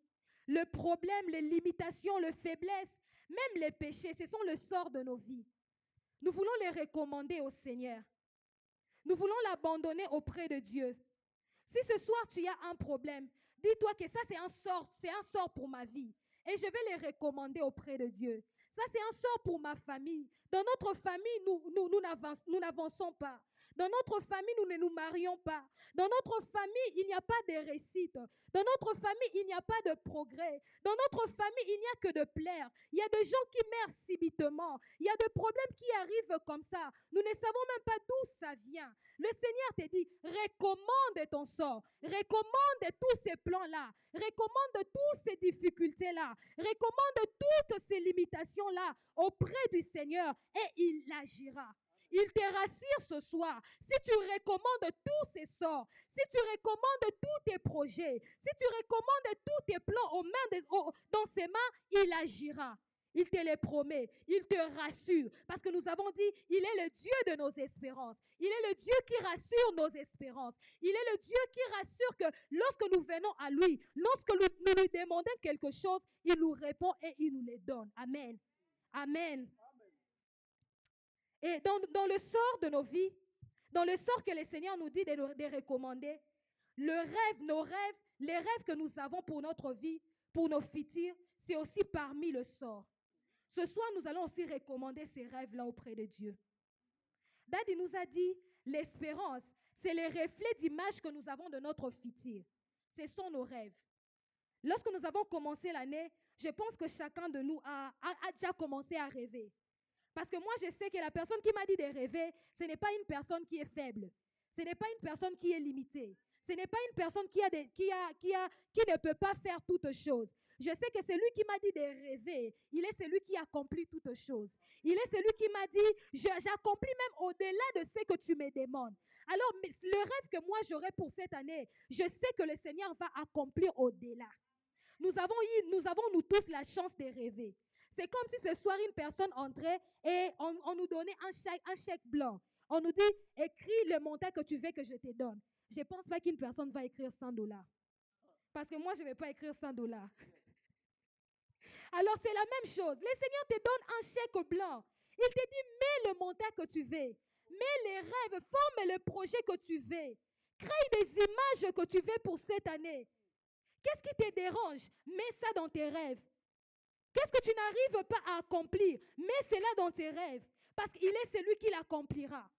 le problème, les limitations, les faiblesses, même les péchés, ce sont le sort de nos vies. Nous voulons les recommander au Seigneur. Nous voulons l'abandonner auprès de Dieu. Si ce soir tu as un problème, dis-toi que ça c'est un sort pour ma vie. Et je vais les recommander auprès de Dieu. Ça c'est un sort pour ma famille. Dans notre famille, nous n'avançons pas. Dans notre famille, nous ne nous marions pas. Dans notre famille, il n'y a pas de réussite. Dans notre famille, il n'y a pas de progrès. Dans notre famille, il n'y a que de plaire. Il y a des gens qui meurent subitement. Il y a des problèmes qui arrivent comme ça. Nous ne savons même pas d'où ça vient. Le Seigneur te dit, recommande ton sort. Recommande tous ces plans-là. Recommande toutes ces difficultés-là. Recommande toutes ces limitations-là auprès du Seigneur et il agira. Il te rassure ce soir. Si tu recommandes tous ces sorts, si tu recommandes tous tes projets, si tu recommandes tous tes plans dans ses mains, il agira. Il te les promet. Il te rassure. Parce que nous avons dit, il est le Dieu de nos espérances. Il est le Dieu qui rassure nos espérances. Il est le Dieu qui rassure que lorsque nous venons à lui, lorsque nous lui demandons quelque chose, il nous répond et il nous les donne. Amen. Amen. Et dans le sort de nos vies, dans le sort que le Seigneur nous dit de recommander, les rêves que nous avons pour notre vie, pour nos futurs, c'est aussi parmi le sort. Ce soir, nous allons aussi recommander ces rêves-là auprès de Dieu. Daddy nous a dit, l'espérance, c'est les reflets d'image que nous avons de notre futur. Ce sont nos rêves. Lorsque nous avons commencé l'année, je pense que chacun de nous a déjà commencé à rêver. Parce que moi, je sais que la personne qui m'a dit de rêver, ce n'est pas une personne qui est faible. Ce n'est pas une personne qui est limitée. Ce n'est pas une personne qui ne peut pas faire toutes choses. Je sais que c'est lui qui m'a dit de rêver. Il est celui qui accomplit toutes choses. Il est celui qui m'a dit, j'accomplis même au-delà de ce que tu me demandes. Alors, le rêve que moi j'aurai pour cette année, je sais que le Seigneur va accomplir au-delà. Nous avons nous tous la chance de rêver. C'est comme si ce soir une personne entrait et on nous donnait un chèque blanc. On nous dit, écris le montant que tu veux que je te donne. Je ne pense pas qu'une personne va écrire $100. Parce que moi, je ne vais pas écrire $100. Alors, c'est la même chose. Le Seigneur te donne un chèque blanc. Il te dit, mets le montant que tu veux. Mets les rêves, forme le projet que tu veux. Crée des images que tu veux pour cette année. Qu'est-ce qui te dérange? Mets ça dans tes rêves. Qu'est-ce que tu n'arrives pas à accomplir? Mets cela dans tes rêves. Parce qu'il est celui qui l'accomplira.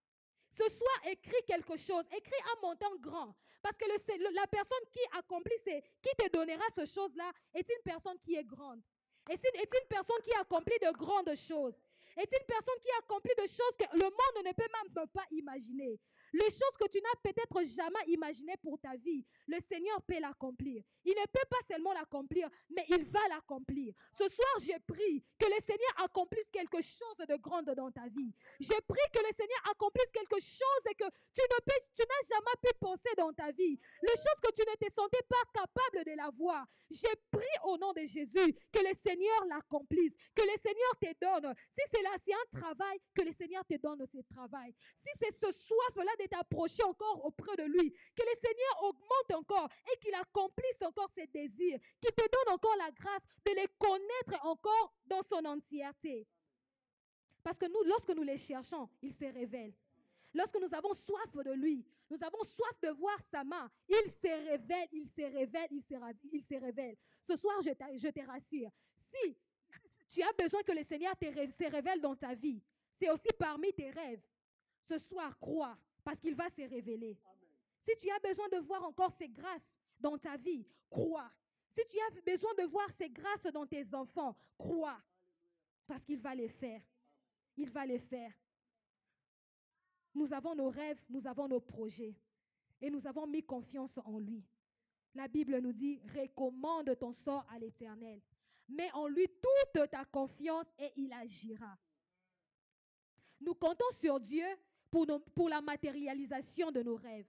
Ce soir, écris quelque chose. Écris un montant grand. Parce que la personne qui accomplit, qui te donnera ce chose-là, est une personne qui est grande. Est une personne qui accomplit de grandes choses. Est une personne qui accomplit de choses que le monde ne peut même pas imaginer. Les choses que tu n'as peut-être jamais imaginées pour ta vie, le Seigneur peut l'accomplir. Il ne peut pas seulement l'accomplir, mais il va l'accomplir. Ce soir, je prie que le Seigneur accomplisse quelque chose de grand dans ta vie. Je prie que le Seigneur accomplisse quelque chose que tu n'as jamais pu penser dans ta vie. Les choses que tu ne te sentais pas capable de l'avoir. Je prie au nom de Jésus que le Seigneur l'accomplisse, que le Seigneur te donne. Si c'est un travail, que le Seigneur te donne ce travail. Si c'est ce soif-là de t'approcher encore auprès de lui, que le Seigneur augmente encore et qu'il accomplisse encore ses désirs, qu'il te donne encore la grâce de les connaître encore dans son entièreté. Parce que nous, lorsque nous les cherchons, il se révèle. Lorsque nous avons soif de lui, nous avons soif de voir sa main, il se révèle, il se révèle, il se révèle. Ce soir, je te rassure, si tu as besoin que le Seigneur se révèle dans ta vie, c'est aussi parmi tes rêves. Ce soir, crois, parce qu'il va se révéler. Amen. Si tu as besoin de voir encore ses grâces dans ta vie, crois. Si tu as besoin de voir ses grâces dans tes enfants, crois. Parce qu'il va les faire. Il va les faire. Nous avons nos rêves, nous avons nos projets. Et nous avons mis confiance en lui. La Bible nous dit, recommande ton sort à l'Éternel. Mets en lui toute ta confiance et il agira. Nous comptons sur Dieu pour la matérialisation de nos rêves.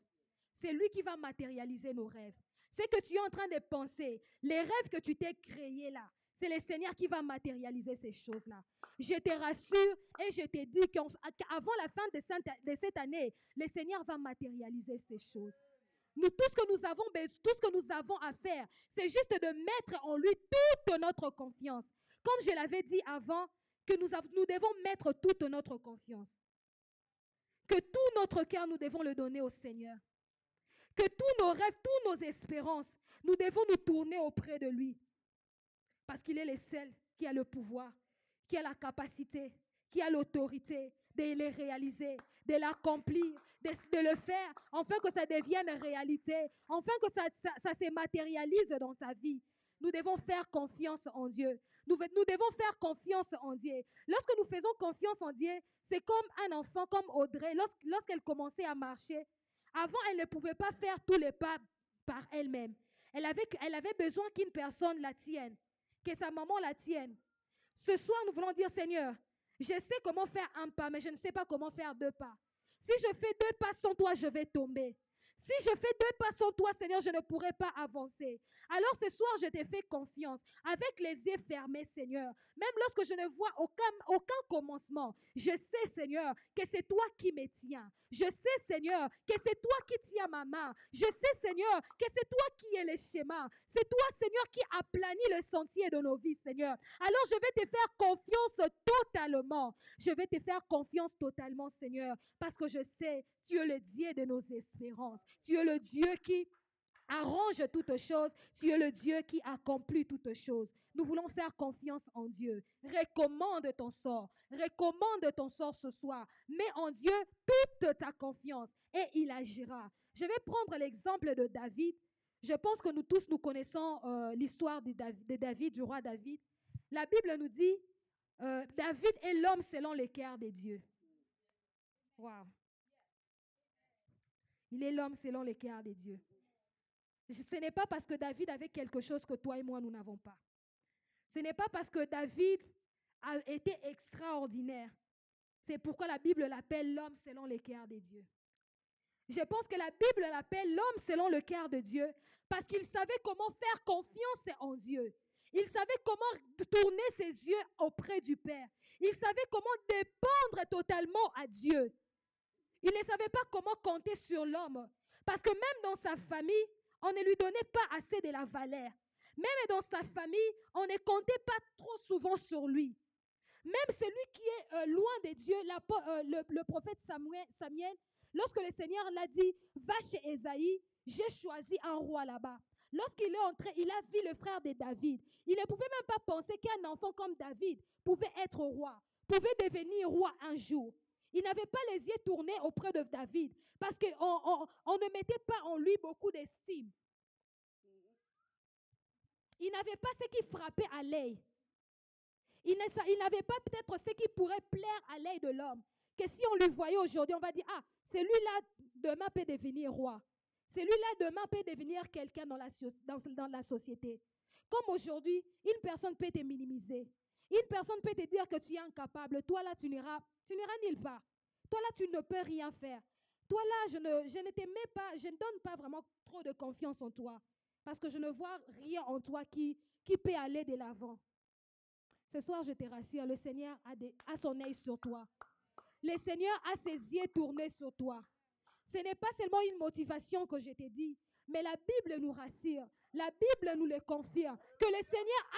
C'est lui qui va matérialiser nos rêves. C'est que tu es en train de penser, les rêves que tu t'es créés là, c'est le Seigneur qui va matérialiser ces choses-là. Je te rassure et je te dis qu'avant la fin de cette année, le Seigneur va matérialiser ces choses. Nous, tout ce que nous avons à faire, c'est juste de mettre en lui toute notre confiance. Comme je l'avais dit avant, que nous devons mettre toute notre confiance. Que tout notre cœur, nous devons le donner au Seigneur. Que tous nos rêves, toutes nos espérances, nous devons nous tourner auprès de lui. Parce qu'il est le seul qui a le pouvoir, qui a la capacité, qui a l'autorité de les réaliser, de l'accomplir, de le faire, afin que ça devienne réalité, afin que ça se matérialise dans ta vie. Nous devons faire confiance en Dieu. Nous devons faire confiance en Dieu. Lorsque nous faisons confiance en Dieu, c'est comme un enfant, comme Audrey, lorsqu'elle commençait à marcher. Avant, elle ne pouvait pas faire tous les pas par elle-même. Elle avait besoin qu'une personne la tienne, que sa maman la tienne. Ce soir, nous voulons dire, Seigneur, je sais comment faire un pas, mais je ne sais pas comment faire 2 pas. Si je fais 2 pas sans toi, je vais tomber. Si je fais 2 pas sans toi, Seigneur, je ne pourrai pas avancer. Alors ce soir, je te fais confiance. Avec les yeux fermés, Seigneur. Même lorsque je ne vois aucun commencement, je sais, Seigneur, que c'est toi qui me tiens. Je sais, Seigneur, que c'est toi qui tiens ma main. Je sais, Seigneur, que c'est toi qui es le schéma. C'est toi, Seigneur, qui aplanis le sentier de nos vies, Seigneur. Alors je vais te faire confiance totalement. Je vais te faire confiance totalement, Seigneur, parce que je sais, tu es le Dieu de nos espérances. Tu es le Dieu qui arrange toutes choses. Tu es le Dieu qui accomplit toutes choses. Nous voulons faire confiance en Dieu. Recommande ton sort. Recommande ton sort ce soir. Mets en Dieu toute ta confiance et il agira. Je vais prendre l'exemple de David. Je pense que nous tous, nous connaissons l'histoire de David, du roi David. La Bible nous dit, David est l'homme selon le cœur de Dieu. Wow. Il est l'homme selon le cœur de Dieu. Ce n'est pas parce que David avait quelque chose que toi et moi, nous n'avons pas. Ce n'est pas parce que David a été extraordinaire. C'est pourquoi la Bible l'appelle l'homme selon le cœur de Dieu. Je pense que la Bible l'appelle l'homme selon le cœur de Dieu parce qu'il savait comment faire confiance en Dieu. Il savait comment tourner ses yeux auprès du Père. Il savait comment dépendre totalement à Dieu. Il ne savait pas comment compter sur l'homme. Parce que même dans sa famille, on ne lui donnait pas assez de la valeur. Même dans sa famille, on ne comptait pas trop souvent sur lui. Même celui qui est loin de Dieu, le prophète Samuel, lorsque le Seigneur l'a dit, va chez Ésaïe, j'ai choisi un roi là-bas. Lorsqu'il est entré, il a vu le frère de David. Il ne pouvait même pas penser qu'un enfant comme David pouvait être roi, pouvait devenir roi un jour. Il n'avait pas les yeux tournés auprès de David parce qu'on ne mettait pas en lui beaucoup d'estime. Il n'avait pas ce qui frappait à l'œil. Il n'avait pas peut-être ce qui pourrait plaire à l'œil de l'homme. Que si on lui voyait aujourd'hui, on va dire, ah, celui-là demain peut devenir roi. Celui-là demain peut devenir quelqu'un dans la société. Comme aujourd'hui, une personne peut te minimiser. Une personne peut te dire que tu es incapable. Toi là, tu n'iras nulle part. Toi là, tu ne peux rien faire. Toi là, je ne t'aimais pas, je ne donne pas vraiment trop de confiance en toi. Parce que je ne vois rien en toi qui peut aller de l'avant. Ce soir, je te rassure, le Seigneur a son œil sur toi. Le Seigneur a ses yeux tournés sur toi. Ce n'est pas seulement une motivation que je te dis, mais la Bible nous rassure. La Bible nous le confirme. Que le Seigneur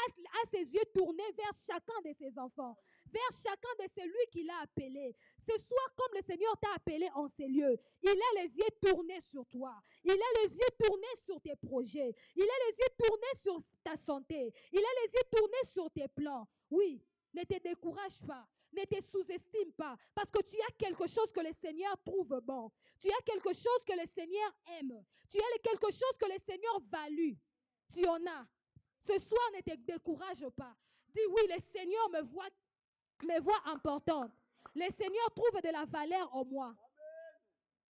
a ses yeux tournés vers chacun de ses enfants, vers chacun de celui qu'il a appelé. Ce soir, comme le Seigneur t'a appelé en ces lieux, il a les yeux tournés sur toi. Il a les yeux tournés sur tes projets. Il a les yeux tournés sur ta santé. Il a les yeux tournés sur tes plans. Oui, ne te décourage pas. Ne te sous-estime pas, parce que tu as quelque chose que le Seigneur trouve bon. Tu as quelque chose que le Seigneur aime. Tu as quelque chose que le Seigneur value. Tu en as. Ce soir, ne te décourage pas. Dis oui, le Seigneur me voit importante. Le Seigneur trouve de la valeur en moi.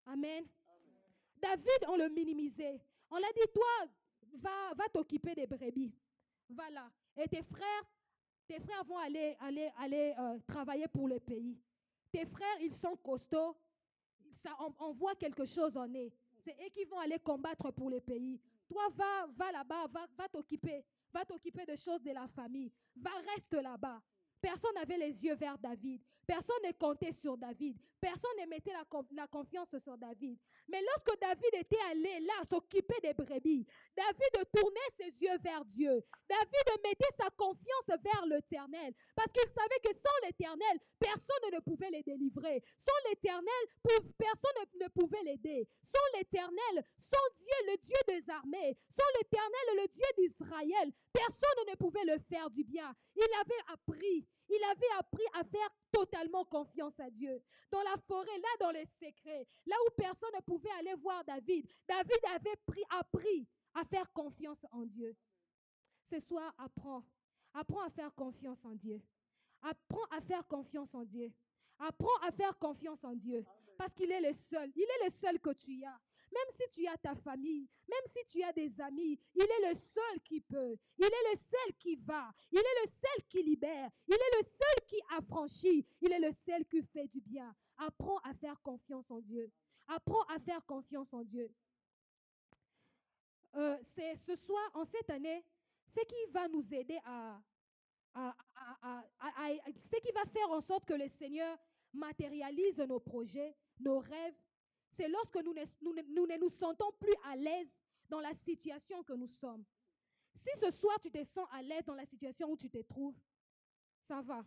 Amen. David, on le minimisait. On l'a dit, toi, va t'occuper des brebis. Voilà. Et tes frères vont aller travailler pour le pays. Tes frères, ils sont costauds. On voit quelque chose en eux. C'est eux qui vont aller combattre pour le pays. Toi, va là-bas, va t'occuper. Va t'occuper de choses de la famille. Reste là-bas. Personne n'avait les yeux vers David. Personne ne comptait sur David. Personne ne mettait la confiance sur David. Mais lorsque David était allé là s'occuper des brebis, David tournait ses yeux vers Dieu. David mettait sa confiance vers l'Éternel. Parce qu'il savait que sans l'Éternel, personne ne pouvait les délivrer. Sans l'Éternel, personne ne pouvait l'aider. Sans l'Éternel, sans Dieu, le Dieu des armées, sans l'Éternel, le Dieu d'Israël, personne ne pouvait le faire du bien. Il avait appris à faire totalement confiance à Dieu. Dans la forêt, là dans les secrets, là où personne ne pouvait aller voir David, David avait appris à faire confiance en Dieu. Ce soir, apprends à faire confiance en Dieu. Apprends à faire confiance en Dieu. Apprends à faire confiance en Dieu. Parce qu'il est le seul. Il est le seul que tu as. Même si tu as ta famille, même si tu as des amis, il est le seul qui peut. Il est le seul qui va. Il est le seul qui libère. Il est le seul qui affranchit. Il est le seul qui fait du bien. Apprends à faire confiance en Dieu. Apprends à faire confiance en Dieu. C'est ce soir, en cette année, ce qui va nous aider ce qui va faire en sorte que le Seigneur matérialise nos projets, nos rêves, c'est lorsque nous ne nous sentons plus à l'aise dans la situation que nous sommes. Si ce soir tu te sens à l'aise dans la situation où tu te trouves, ça va.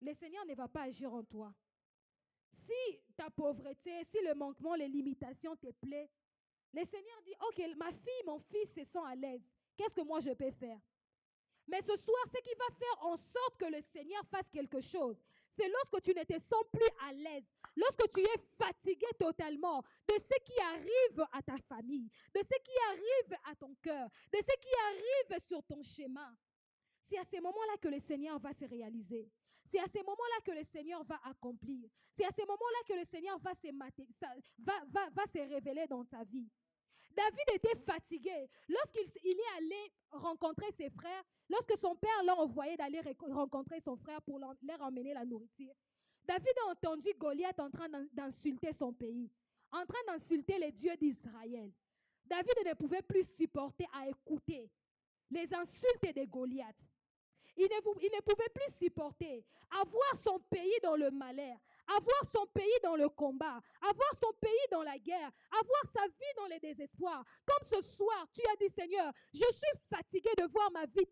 Le Seigneur ne va pas agir en toi. Si ta pauvreté, si le manquement, les limitations te plaît, le Seigneur dit, ok, ma fille, mon fils se sent à l'aise. Qu'est-ce que moi je peux faire? Mais ce soir, ce qui va faire en sorte que le Seigneur fasse quelque chose, c'est lorsque tu ne te sens plus à l'aise, lorsque tu es fatigué totalement de ce qui arrive à ta famille, de ce qui arrive à ton cœur, de ce qui arrive sur ton chemin. C'est à ce moment-là que le Seigneur va se réaliser. C'est à ce moment-là que le Seigneur va accomplir. C'est à ce moment-là que le Seigneur va se révéler dans ta vie. David était fatigué. Lorsqu'il est allé rencontrer ses frères, lorsque son père l'a envoyé d'aller rencontrer son frère pour leur emmener la nourriture, David a entendu Goliath en train d'insulter son pays, en train d'insulter les dieux d'Israël. David ne pouvait plus supporter à écouter les insultes de Goliath. Il ne pouvait plus supporter avoir son pays dans le malheur, avoir son pays dans le combat, avoir son pays dans la guerre, avoir sa vie dans le désespoir. Comme ce soir, tu as dit, Seigneur, je suis fatigué de voir ma vie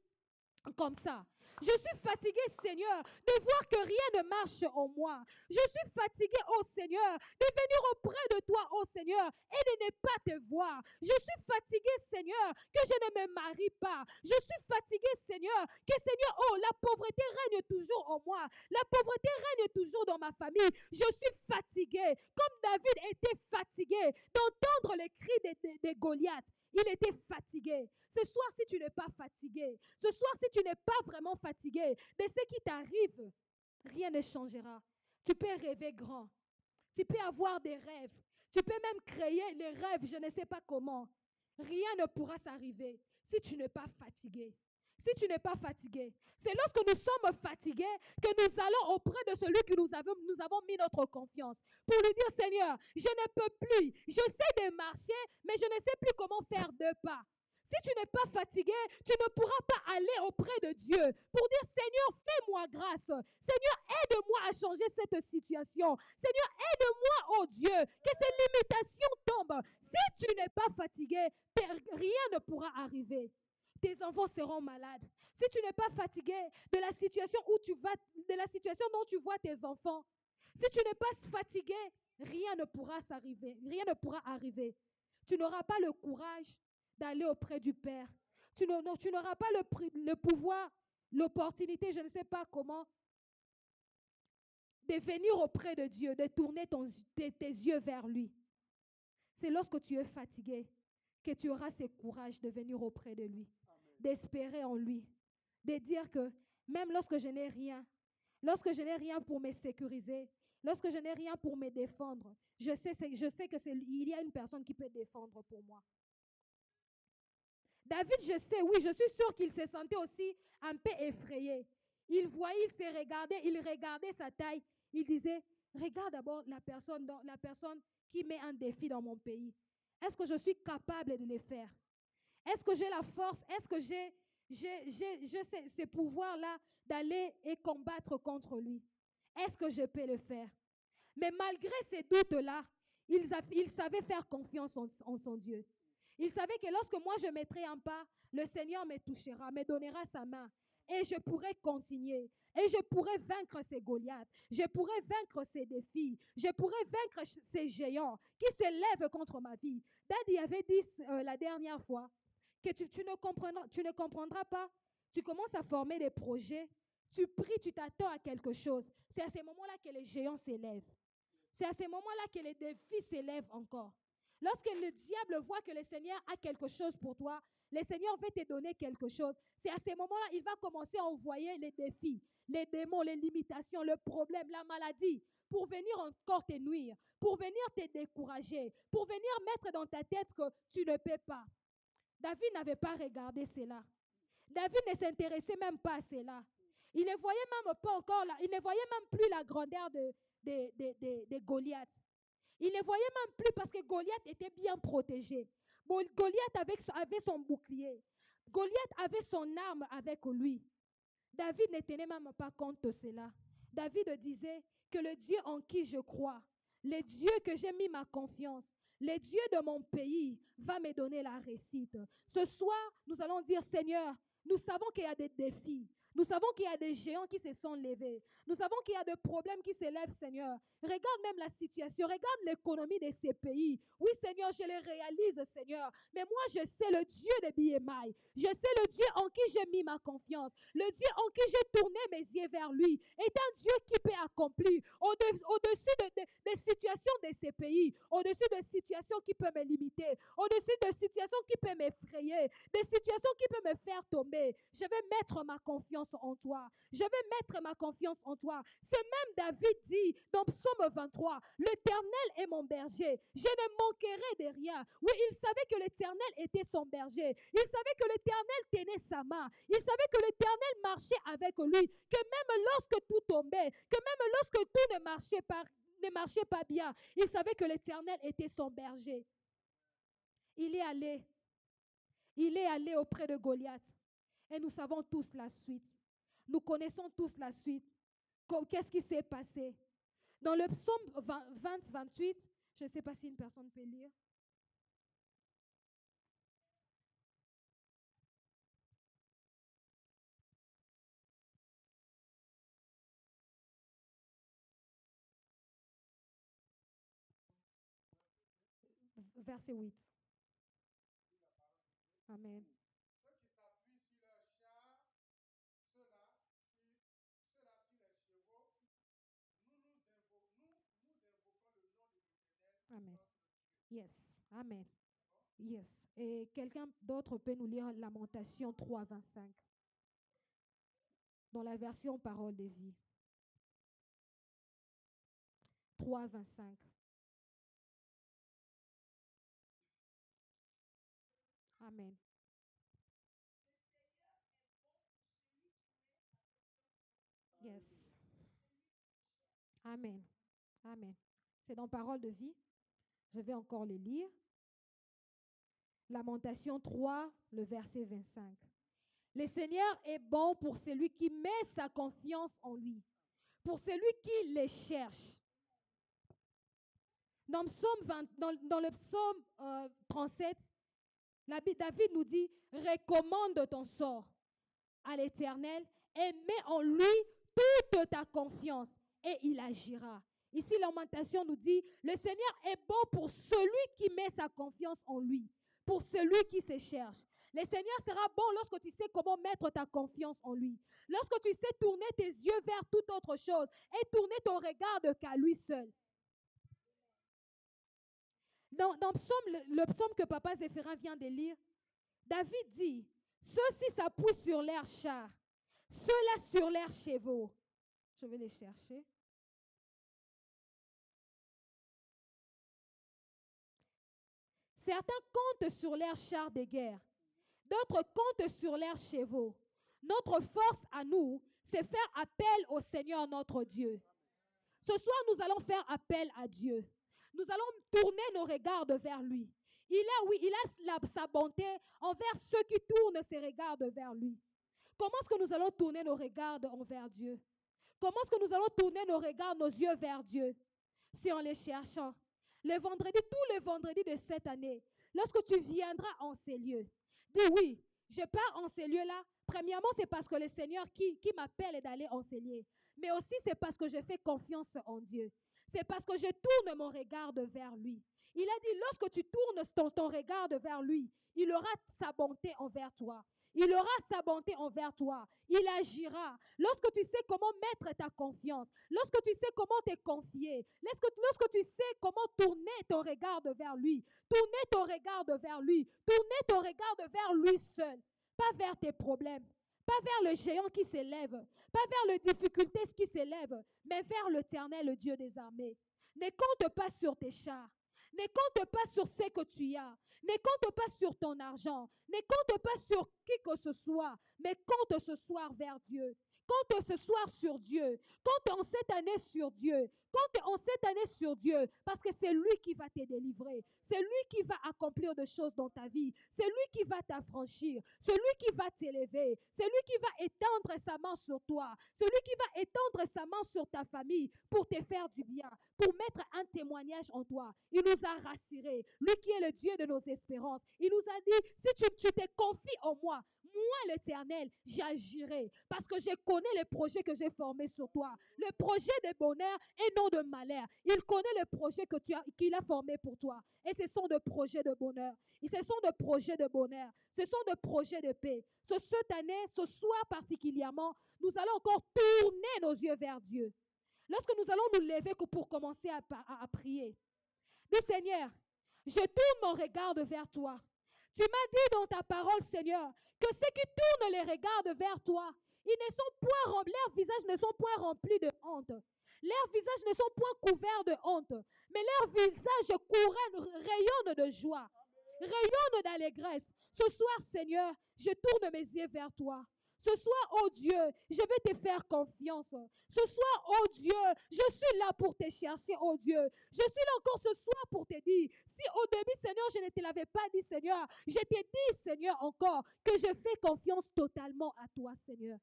comme ça. Je suis fatigué, Seigneur, de voir que rien ne marche en moi. Je suis fatigué, oh Seigneur, de venir auprès de toi, oh Seigneur, et de ne pas te voir. Je suis fatigué, Seigneur, que je ne me marie pas. Je suis fatigué, Seigneur, que Seigneur, oh, la pauvreté règne toujours en moi. La pauvreté règne toujours dans ma famille. Je suis fatigué, comme David était fatigué d'entendre les cris de Goliath. Il était fatigué. Ce soir, si tu n'es pas fatigué, ce soir, si tu n'es pas vraiment fatigué de ce qui t'arrive, rien ne changera. Tu peux rêver grand. Tu peux avoir des rêves. Tu peux même créer les rêves, je ne sais pas comment. Rien ne pourra s'arriver si tu n'es pas fatigué. Si tu n'es pas fatigué, c'est lorsque nous sommes fatigués que nous allons auprès de celui que nous avons mis notre confiance pour lui dire, Seigneur, je ne peux plus, je sais de marcher, mais je ne sais plus comment faire 2 pas. Si tu n'es pas fatigué, tu ne pourras pas aller auprès de Dieu pour dire, Seigneur, fais-moi grâce. Seigneur, aide-moi à changer cette situation. Seigneur, aide-moi, oh Dieu, que ces limitations tombent. Si tu n'es pas fatigué, rien ne pourra arriver. Tes enfants seront malades. Si tu n'es pas fatigué de la situation de la situation dont tu vois tes enfants, si tu n'es pas fatigué, rien ne pourra s'arriver, rien ne pourra arriver. Tu n'auras pas le courage d'aller auprès du Père. Tu n'auras pas le pouvoir, l'opportunité, je ne sais pas comment, de venir auprès de Dieu, de tourner tes yeux vers lui. C'est lorsque tu es fatigué que tu auras ce courage de venir auprès de lui, d'espérer en lui, de dire que même lorsque je n'ai rien pour me sécuriser, lorsque je n'ai rien pour me défendre, je sais qu'il y a une personne qui peut défendre pour moi. David, je suis sûre qu'il se sentait aussi un peu effrayé. Il regardait sa taille, il disait, regarde d'abord la personne qui met un défi dans mon pays. Est-ce que je suis capable de le faire? Est-ce que j'ai la force? Est-ce que j'ai ce pouvoir-là d'aller et combattre contre lui? Est-ce que je peux le faire? Mais malgré ces doutes-là, il savait faire confiance en son Dieu. Il savait que lorsque moi je mettrai un pas, le Seigneur me touchera, me donnera sa main. Et je pourrais continuer. Et je pourrais vaincre ces Goliaths. Je pourrais vaincre ces défis. Je pourrais vaincre ces géants qui s'élèvent contre ma vie. Daddy avait dit la dernière fois que tu ne comprendras pas. Tu commences à former des projets. Tu pries, tu t'attends à quelque chose. C'est à ces moments-là que les géants s'élèvent. C'est à ces moments-là que les défis s'élèvent encore. Lorsque le diable voit que le Seigneur a quelque chose pour toi, le Seigneur veut te donner quelque chose. C'est à ces moments-là qu'il va commencer à envoyer les défis, les démons, les limitations, le problème, la maladie, pour venir encore te nuire, pour venir te décourager, pour venir mettre dans ta tête que tu ne peux pas. David n'avait pas regardé cela. David ne s'intéressait même pas à cela. Il ne voyait même pas encore il ne voyait même plus la grandeur de Goliath. Il ne voyait même plus parce que Goliath était bien protégé. Goliath avait son bouclier. Goliath avait son arme avec lui. David ne tenait même pas compte de cela. David disait que le Dieu en qui je crois, le Dieu que j'ai mis ma confiance, le Dieu de mon pays va me donner la réussite. Ce soir, nous allons dire, Seigneur, nous savons qu'il y a des défis. Nous savons qu'il y a des géants qui se sont levés. Nous savons qu'il y a des problèmes qui se lèvent, Seigneur. Regarde même la situation. Regarde l'économie de ces pays. Oui, Seigneur, je les réalise, Seigneur. Mais moi, je sais le Dieu de BMI. Je sais le Dieu en qui j'ai mis ma confiance. Le Dieu en qui j'ai tourné mes yeux vers lui. Est un Dieu qui peut accomplir au-dessus des situations de ces pays. Au-dessus des situations qui peuvent me limiter. Au-dessus des situations qui peuvent m'effrayer. Des situations qui peuvent me faire tomber. tomber, je vais mettre ma confiance en toi. Je vais mettre ma confiance en toi. Ce même David dit dans Psaume 23, l'Éternel est mon berger, je ne manquerai de rien. Oui, il savait que l'Éternel était son berger. Il savait que l'Éternel tenait sa main. Il savait que l'Éternel marchait avec lui, que même lorsque tout tombait, que même lorsque tout ne marchait pas bien, il savait que l'Éternel était son berger. Il est allé auprès de Goliath. Et nous savons tous la suite. Nous connaissons tous la suite. Qu'est-ce qui s'est passé? Dans le psaume 20-28, je ne sais pas si une personne peut lire. Verset 8. Amen. Ceux qui s'appuient sur leurs chars, ceux-là sur les chevaux, nous invoquons le nom de l'Éternel. Amen. Yes. Amen. Yes. Et quelqu'un d'autre peut nous lire Lamentation 3, 25. Dans la version Parole de vie. 3, 25. Amen. Yes. Amen. Amen. C'est dans Parole de vie. Je vais encore le lire. Lamentation 3, le verset 25. Le Seigneur est bon pour celui qui met sa confiance en lui, pour celui qui les cherche. Dans le psaume 37, David nous dit, recommande ton sort à l'Éternel et mets en lui toute ta confiance et il agira. Ici, Lamentation nous dit, le Seigneur est bon pour celui qui met sa confiance en lui, pour celui qui se cherche. Le Seigneur sera bon lorsque tu sais comment mettre ta confiance en lui. Lorsque tu sais tourner tes yeux vers toute autre chose et tourner ton regard qu'à lui seul. Dans le psaume que Papa Zéphirin vient de lire, David dit, ceux-ci s'appuient sur leurs chars, ceux-là sur leurs chevaux. Je vais les chercher. Certains comptent sur leurs chars de guerre, d'autres comptent sur leurs chevaux. Notre force à nous, c'est faire appel au Seigneur notre Dieu. Ce soir, nous allons faire appel à Dieu. Nous allons tourner nos regards vers lui. Il a sa bonté envers ceux qui tournent ses regards vers lui. Comment est-ce que nous allons tourner nos regards envers Dieu? Comment est-ce que nous allons tourner nos regards, nos yeux vers Dieu? C'est en les cherchant. Tous les vendredis de cette année, lorsque tu viendras en ces lieux, dis oui, je pars en ces lieux-là. Premièrement, c'est parce que le Seigneur qui m'appelle d'aller en ces lieux. Mais aussi, c'est parce que je fais confiance en Dieu. C'est parce que je tourne mon regard vers lui. Il a dit, lorsque tu tournes ton regard vers lui, il aura sa bonté envers toi. Il aura sa bonté envers toi. Il agira. Lorsque tu sais comment mettre ta confiance, lorsque tu sais comment te confier, lorsque tu sais comment tourner ton regard vers lui, tourner ton regard vers lui, tourner ton regard vers lui seul, pas vers tes problèmes, pas vers le géant qui s'élève, pas vers les difficultés qui s'élèvent, mais vers l'Éternel, le Dieu des armées. Ne compte pas sur tes chars. Ne compte pas sur ce que tu as. Ne compte pas sur ton argent. Ne compte pas sur qui que ce soit. Mais compte ce soir vers Dieu. Compte ce soir sur Dieu. Compte en cette année sur Dieu. Compte en cette année sur Dieu. Parce que c'est lui qui va te délivrer. C'est lui qui va accomplir des choses dans ta vie. C'est lui qui va t'affranchir. C'est lui qui va t'élever. C'est lui qui va étendre sa main sur toi. C'est lui qui va étendre sa main sur ta famille pour te faire du bien, pour mettre un témoignage en toi. Il nous a rassurés. Lui qui est le Dieu de nos espérances. Il nous a dit, si tu te confies en moi, moi l'Éternel, j'agirai. Parce que je connais les projets que j'ai formés sur toi. Le projet de bonheur et non de malheur. Il connaît les projets qu'il a formés pour toi. Et ce sont des projets de bonheur. Et ce sont des projets de bonheur. Ce sont des projets de paix. Cette année, ce soir particulièrement, nous allons encore tourner nos yeux vers Dieu. Lorsque nous allons nous lever pour commencer à prier. Dis Seigneur, je tourne mon regard vers toi. Tu m'as dit dans ta parole, Seigneur, que ceux qui tournent les regards vers toi, leurs visages ne sont point remplis de honte. Leurs visages ne sont point couverts de honte, mais leurs visages rayonnent de joie, rayonnent d'allégresse. Ce soir, Seigneur, je tourne mes yeux vers toi. Ce soir, oh Dieu, je vais te faire confiance. Ce soir, oh Dieu, je suis là pour te chercher, oh Dieu. Je suis là encore ce soir pour te dire, si au début, Seigneur, je ne te l'avais pas dit, Seigneur, je te dis, Seigneur, encore, que je fais confiance totalement à toi, Seigneur.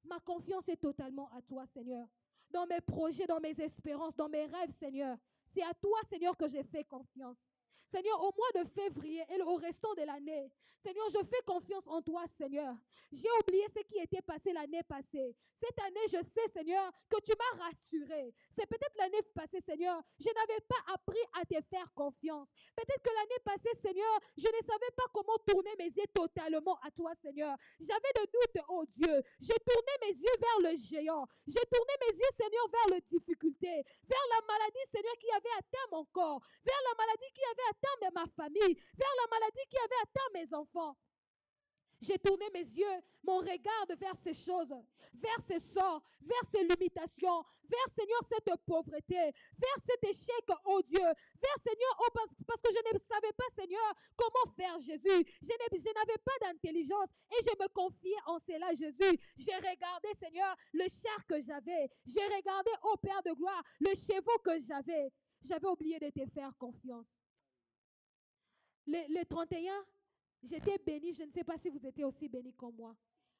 Ma confiance est totalement à toi, Seigneur. Dans mes projets, dans mes espérances, dans mes rêves, Seigneur. C'est à toi, Seigneur, que j'ai fait confiance. Seigneur, au mois de février et au restant de l'année, Seigneur, je fais confiance en toi, Seigneur. J'ai oublié ce qui était passé l'année passée. Cette année, je sais, Seigneur, que tu m'as rassuré. C'est peut-être l'année passée, Seigneur, je n'avais pas appris à te faire confiance. Peut-être que l'année passée, Seigneur, je ne savais pas comment tourner mes yeux totalement à toi, Seigneur. J'avais de doutes, oh Dieu. J'ai tourné mes yeux vers le géant. J'ai tourné mes yeux, Seigneur, vers les difficultés, vers la maladie, Seigneur, qui avait atteint mon corps, vers la maladie qui avait atteint ma famille, vers la maladie qui avait atteint mes enfants. J'ai tourné mes yeux, mon regard vers ces choses, vers ces sorts, vers ces limitations, vers, Seigneur, cette pauvreté, vers cet échec, oh Dieu, vers, Seigneur, oh, parce que je ne savais pas, Seigneur, comment faire, Jésus. Je n'avais pas d'intelligence et je me confiais en cela, Jésus. J'ai regardé, Seigneur, le char que j'avais. J'ai regardé, oh Père de gloire, le chevaux que j'avais. J'avais oublié de te faire confiance. Les 31, j'étais bénie. Je ne sais pas si vous étiez aussi bénis comme moi.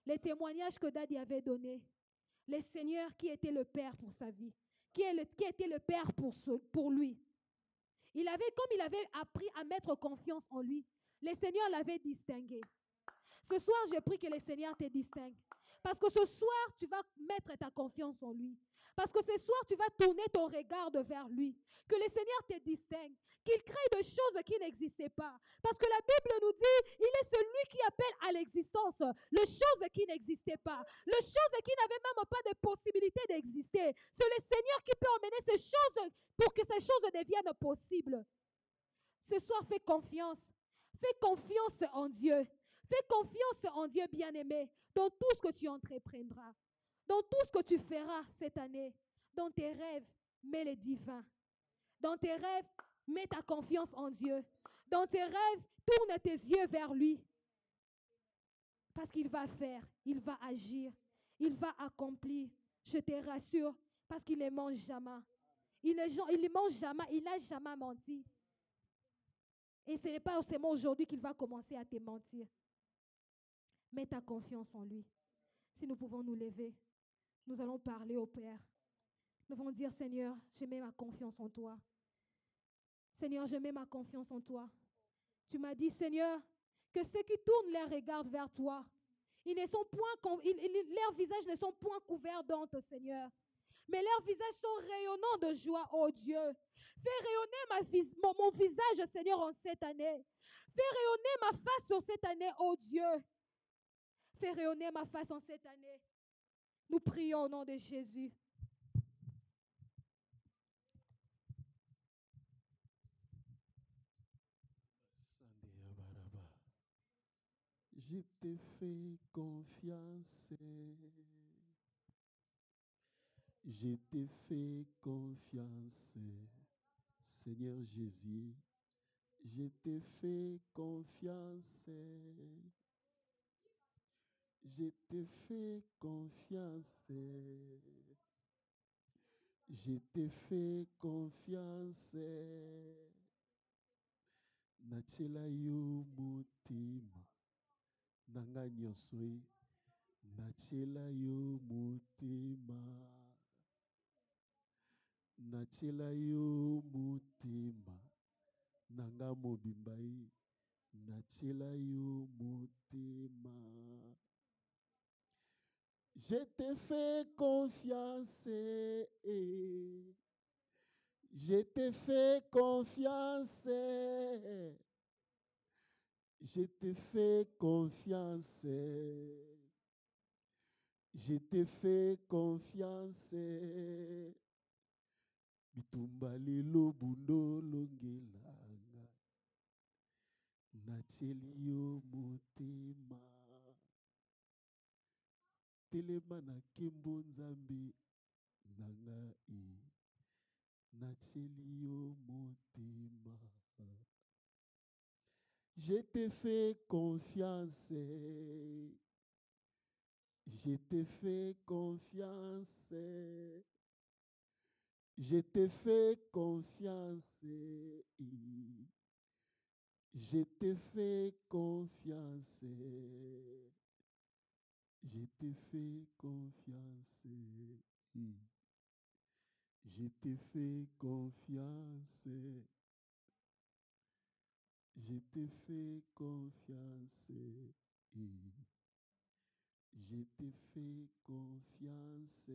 Les témoignages que Daddy avait donnés. Le Seigneur qui était le Père pour sa vie. Qui était le Père pour lui. Comme il avait appris à mettre confiance en lui, le Seigneur l'avait distingué. Ce soir, je prie que le Seigneur te distingue. Parce que ce soir, tu vas mettre ta confiance en lui. Parce que ce soir, tu vas tourner ton regard vers lui. Que le Seigneur te distingue. Qu'il crée des choses qui n'existaient pas. Parce que la Bible nous dit, il est celui qui appelle à l'existence les choses qui n'existaient pas. Les choses qui n'avaient même pas de possibilité d'exister. C'est le Seigneur qui peut emmener ces choses pour que ces choses deviennent possibles. Ce soir, fais confiance. Fais confiance en Dieu. Fais confiance en Dieu, bien-aimé, dans tout ce que tu entreprendras, dans tout ce que tu feras cette année, dans tes rêves, mets les divins. Dans tes rêves, mets ta confiance en Dieu. Dans tes rêves, tourne tes yeux vers lui. Parce qu'il va faire, il va agir, il va accomplir. Je te rassure, parce qu'il ne mange jamais. Il ne mange jamais, il n'a jamais menti. Et ce n'est pas seulement aujourd'hui qu'il va commencer à te mentir. Mets ta confiance en lui. Si nous pouvons nous lever, nous allons parler au Père. Nous allons dire, Seigneur, je mets ma confiance en toi. Seigneur, je mets ma confiance en toi. Tu m'as dit, Seigneur, que ceux qui tournent leurs regards vers toi, leurs visages ne sont point couverts d'honte, Seigneur. Mais leurs visages sont rayonnants de joie, oh Dieu. Fais rayonner mon visage, Seigneur, en cette année. Fais rayonner ma face en cette année, oh Dieu. Fais rayonner ma face en cette année. Nous prions au nom de Jésus. Je te fais confiance. Je te fais confiance. Seigneur Jésus, je te fais confiance. Je te fais confiance. Je te fais confiance. Nachela yo mutima. Nanga nyoswe. Nachela yo mutima. Nachela yo mutima. Nanga mobimbai. Nachela yo mutima. Je te fais confiance. Je te fais confiance. Je te fais confiance. Je te fais confiance. Bitumba lelo bundo longelanga. Nachelio motema. Telema na kembo nzambe nangai. Nachelio motema. Je te fais confiance. Je te fais confiance. Je te fais confiance. Je te fais confiance. Je te fais confiance. Je te fais confiance. Je te fais confiance. Je te fais confiance.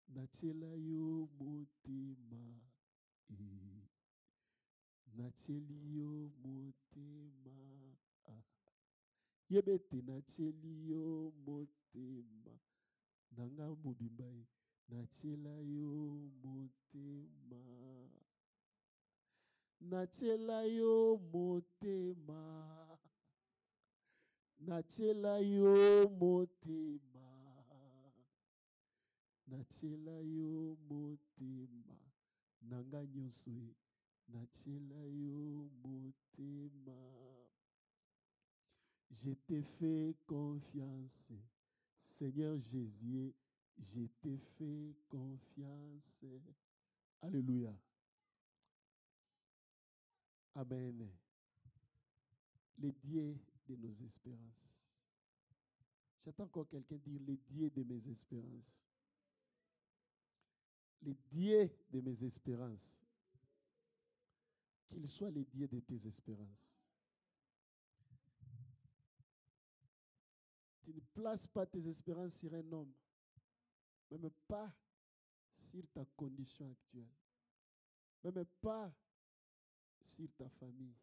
Nachela yo motema. Nacheli yo motema. Yebete nacheli yo motema. Nanga mobimbai. Nachela yo motema. Nachela yo motema. Nachela yo motema. Nachela yo motema. Nanga nyoswe. Nachela yo motema. Je te fais confiance. Seigneur Jésus, je te fais confiance. Alléluia. Amen. Les dieux de nos espérances. J'attends encore quelqu'un dire les dieux de mes espérances. Les dieux de mes espérances. Qu'ils soient les dieux de tes espérances. Tu ne places pas tes espérances sur un homme, même pas sur ta condition actuelle, même pas sur ta famille.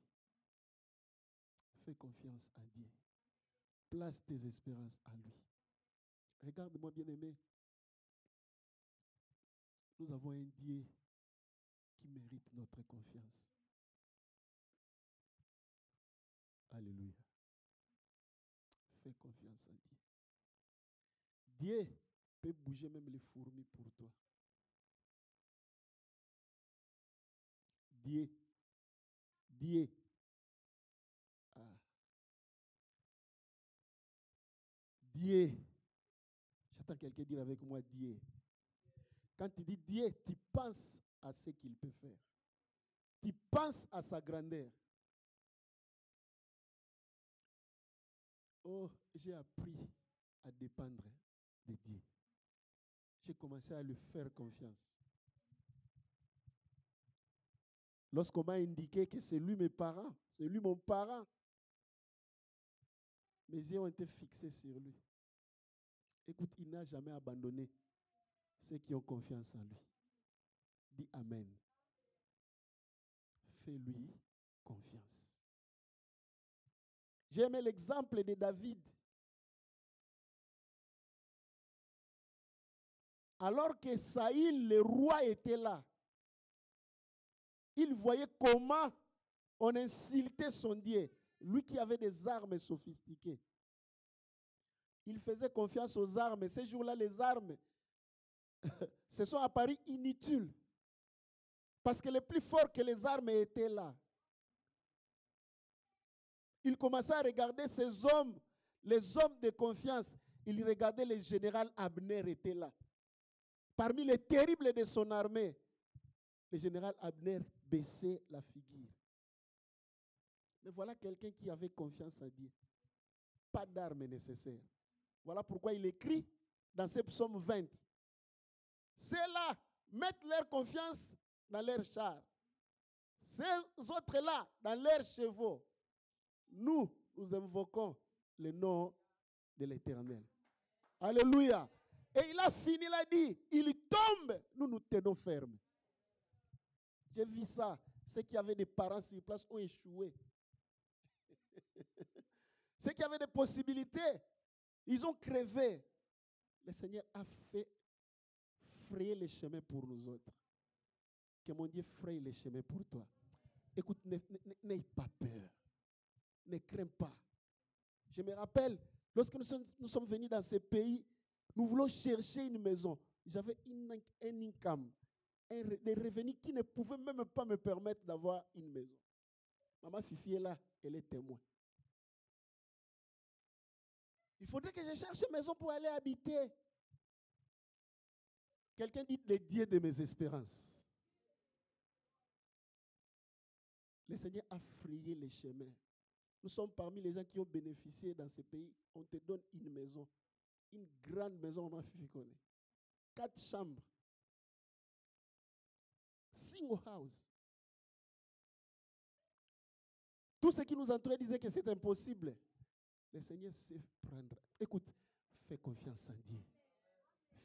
Fais confiance à Dieu. Place tes espérances à lui. Regarde-moi, bien-aimé. Nous avons un Dieu qui mérite notre confiance. Alléluia. Fais confiance à Dieu. Dieu peut bouger même les fourmis pour toi. Dieu. Dieu. J'attends quelqu'un dire avec moi Dieu. Quand tu dis Dieu, tu penses à ce qu'il peut faire. Tu penses à sa grandeur. Oh, j'ai appris à dépendre de Dieu. J'ai commencé à lui faire confiance. Lorsqu'on m'a indiqué que c'est lui mes parents, c'est lui mon parent, mes yeux ont été fixés sur lui. Écoute, il n'a jamais abandonné ceux qui ont confiance en lui. Dis Amen. Fais-lui confiance. J'ai aimé l'exemple de David. Alors que Saïl, le roi, était là, il voyait comment on insultait son Dieu. Lui qui avait des armes sophistiquées. Il faisait confiance aux armes. Ces jours-là, les armes se sont apparues inutiles. Parce que les plus forts que les armes étaient là. Il commençait à regarder ces hommes, les hommes de confiance. Il regardait le général Abner était là. Parmi les terribles de son armée, le général Abner baissait la figure. Mais voilà quelqu'un qui avait confiance à Dieu. Pas d'armes nécessaires. Voilà pourquoi il écrit dans ce psaume 20. Ceux-là mettent leur confiance dans leurs chars. Ces autres-là, dans leurs chevaux. Nous invoquons le nom de l'Éternel. Alléluia. Et il a fini, il a dit, il tombe, nous tenons fermes. J'ai vu ça. Ceux qui avaient des parents sur place ont échoué. Ceux qui avaient des possibilités, ils ont crevé. Le Seigneur a fait frayer les chemins pour nous autres. Que mon Dieu fraye les chemins pour toi. Écoute, n'aie pas peur. Ne crains pas. Je me rappelle, lorsque nous sommes venus dans ce pays, nous voulons chercher une maison. J'avais un income, des revenus qui ne pouvaient même pas me permettre d'avoir une maison. Maman Fifi est là, elle est témoin. Il faudrait que je cherche une maison pour aller habiter. Quelqu'un dit le Dieu de mes espérances. Le Seigneur a frayé les chemins. Nous sommes parmi les gens qui ont bénéficié dans ce pays. On te donne une maison. Une grande maison, ma fille connaît. 4 chambres. Single house. Tout ce qui nous entourait disait que c'est impossible. Le Seigneur sait prendre. Écoute, fais confiance en Dieu.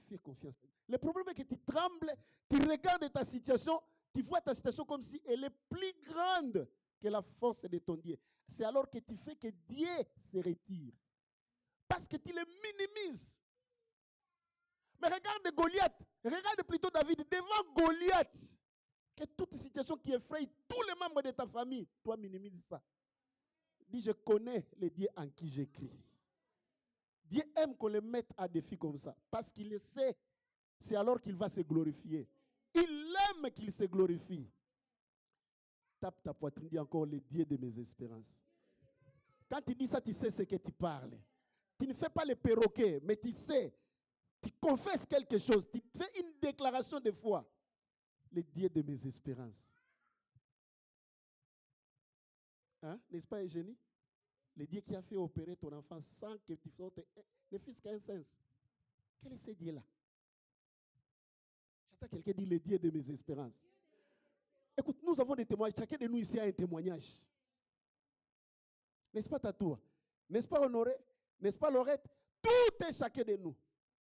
Fais confiance en Dieu. Le problème est que tu trembles, tu regardes ta situation, tu vois ta situation comme si elle est plus grande que la force de ton Dieu. C'est alors que tu fais que Dieu se retire. Parce que tu le minimises. Mais regarde Goliath. Regarde plutôt David. Devant Goliath, que toute situation qui effraie tous les membres de ta famille, toi minimises ça. Dis, je connais le Dieu en qui j'écris. Dieu aime qu'on le mette à défi comme ça. Parce qu'il le sait. C'est alors qu'il va se glorifier. Il aime qu'il se glorifie. Tape ta poitrine, dis encore le Dieu de mes espérances. Quand tu dis ça, tu sais ce que tu parles. Tu ne fais pas le perroquet, mais tu sais. Tu confesses quelque chose. Tu fais une déclaration de foi. Le Dieu de mes espérances. Hein? N'est-ce pas, Eugénie? Le Dieu qui a fait opérer ton enfant sans que tu sortes le fils qui a un sens. Quel est ce Dieu-là? J'entends quelqu'un dire le Dieu de mes espérances. Écoute, nous avons des témoignages. Chacun de nous ici a un témoignage. N'est-ce pas Tatoua? N'est-ce pas Honoré? N'est-ce pas Laurette? Tout et chacun de nous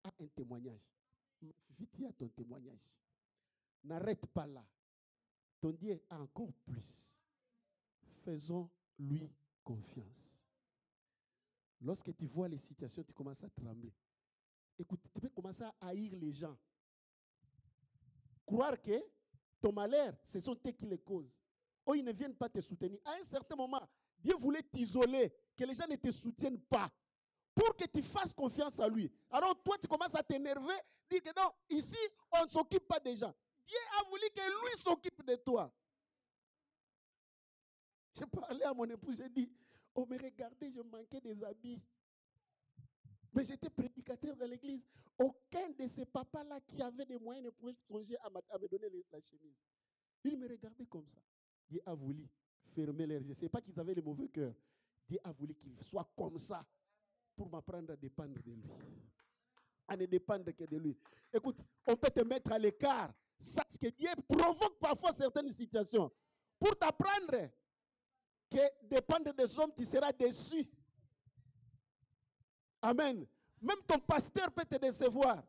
a un témoignage. Vite à ton témoignage. N'arrête pas là. Ton Dieu a encore plus. Faisons-lui confiance. Lorsque tu vois les situations, tu commences à trembler. Écoute, tu peux commencer à haïr les gens. Croire que ton malheur, ce sont eux qui les causent. Ou ils ne viennent pas te soutenir. À un certain moment, Dieu voulait t'isoler, que les gens ne te soutiennent pas, pour que tu fasses confiance à lui. Alors toi, tu commences à t'énerver, dire que non, ici, on ne s'occupe pas des gens. Dieu a voulu que lui s'occupe de toi. J'ai parlé à mon épouse, j'ai dit, oh mais regardez, je manquais des habits. Mais j'étais prédicateur dans l'église. Aucun de ces papas-là qui avaient des moyens ne pouvait songer à me donner la chemise. Ils me regardaient comme ça. Dieu a voulu fermer leurs yeux. Ce n'est pas qu'ils avaient le mauvais cœur. Dieu a voulu qu'ils soient comme ça pour m'apprendre à dépendre de lui. À ne dépendre que de lui. Écoute, on peut te mettre à l'écart. Sache que Dieu provoque parfois certaines situations pour t'apprendre que dépendre des hommes, tu seras déçu. Amen. Même ton pasteur peut te décevoir.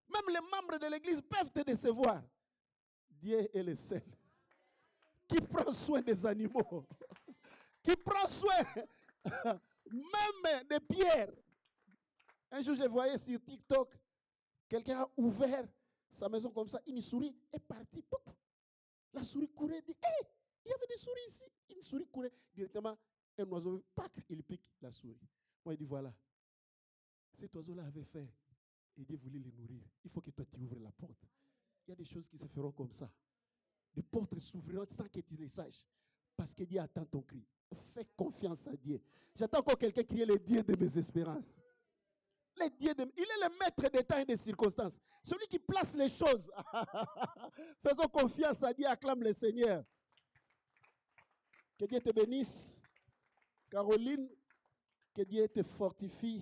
Même les membres de l'église peuvent te décevoir. Dieu est le seul qui prend soin des animaux, qui prend soin même des pierres. Un jour, je voyais sur TikTok, quelqu'un a ouvert sa maison comme ça, une souris est partie. La souris courait, dit, hey, il y avait des souris ici. Une souris courait directement, un oiseau, pac, il pique la souris. Moi, il dit, voilà, cet oiseau-là avait faim et Dieu voulait les nourrir. Il faut que toi, tu ouvres la porte. Il y a des choses qui se feront comme ça. Des portes s'ouvriront sans que tu les saches. Parce que Dieu attend ton cri. Fais confiance à Dieu. J'attends encore quelqu'un qui est le Dieu de mes espérances. Il est le maître des temps et des circonstances. Celui qui place les choses. Faisons confiance à Dieu, acclame le Seigneur. Que Dieu te bénisse. Caroline, que Dieu te fortifie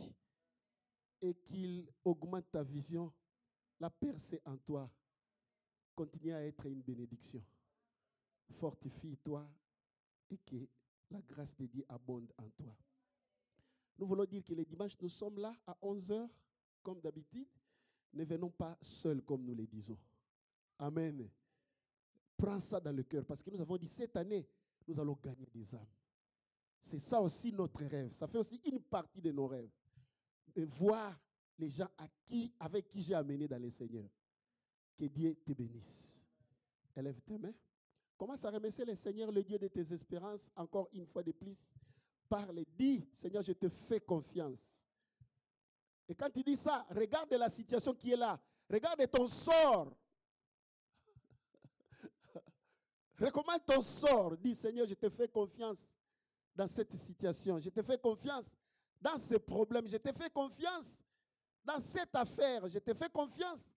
et qu'il augmente ta vision. La percée en toi continue à être une bénédiction. Fortifie-toi et que la grâce de Dieu abonde en toi. Nous voulons dire que les dimanches, nous sommes là à 11h, comme d'habitude. Ne venons pas seuls comme nous le disons. Amen. Prends ça dans le cœur parce que nous avons dit cette année, nous allons gagner des âmes. C'est ça aussi notre rêve. Ça fait aussi une partie de nos rêves. Et voir les gens avec qui j'ai amené dans le Seigneur. Que Dieu te bénisse. Élève tes mains. Commence à remercier le Seigneur, le Dieu de tes espérances, encore une fois de plus. Parle, dis, Seigneur, je te fais confiance. Et quand tu dis ça, regarde la situation qui est là. Regarde ton sort. Recommande ton sort. Dis, Seigneur, je te fais confiance dans cette situation. Je te fais confiance dans ce problème. Je te fais confiance dans cette affaire. Je te fais confiance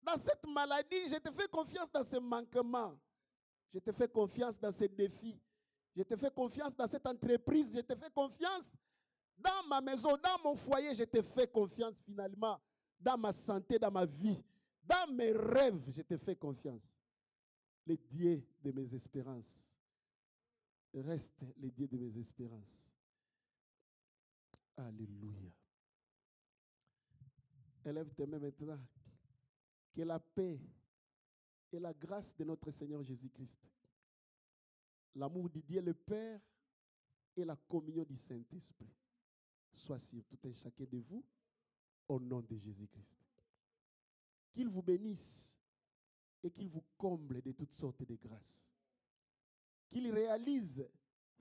dans cette maladie. Je te fais confiance dans ce manquement. Je te fais confiance dans ce défi. Je te fais confiance dans cette entreprise. Je te fais confiance dans ma maison, dans mon foyer. Je te fais confiance finalement dans ma santé, dans ma vie, dans mes rêves. Je te fais confiance. Le Dieu de mes espérances. Reste le Dieu de mes espérances. Alléluia. Élève tes mains maintenant. Que la paix et la grâce de notre Seigneur Jésus-Christ, l'amour de Dieu le Père et la communion du Saint-Esprit soient sur tout un chacun de vous au nom de Jésus-Christ. Qu'il vous bénisse et qu'il vous comble de toutes sortes de grâces. Qu'il réalise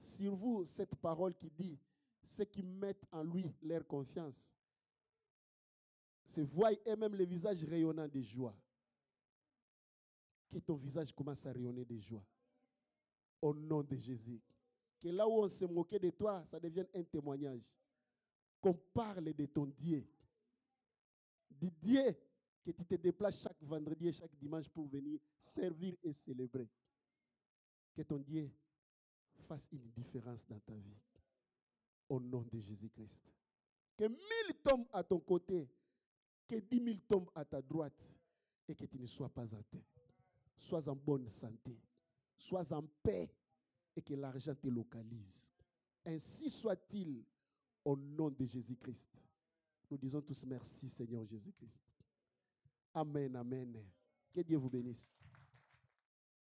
sur vous cette parole qui dit ceux qui mettent en lui leur confiance se voient eux-mêmes le visage rayonnant de joie. Que ton visage commence à rayonner de joie. Au nom de Jésus. Que là où on se moquait de toi, ça devienne un témoignage. Qu'on parle de ton Dieu. Du Dieu que tu te déplaces chaque vendredi et chaque dimanche pour venir servir et célébrer. Que ton Dieu fasse une différence dans ta vie. Au nom de Jésus-Christ. Que 1000 tombent à ton côté, que 10 000 tombent à ta droite et que tu ne sois pas atteint. Sois en bonne santé. Sois en paix et que l'argent te localise. Ainsi soit-il au nom de Jésus-Christ. Nous disons tous merci Seigneur Jésus-Christ. Amen, amen. Que Dieu vous bénisse.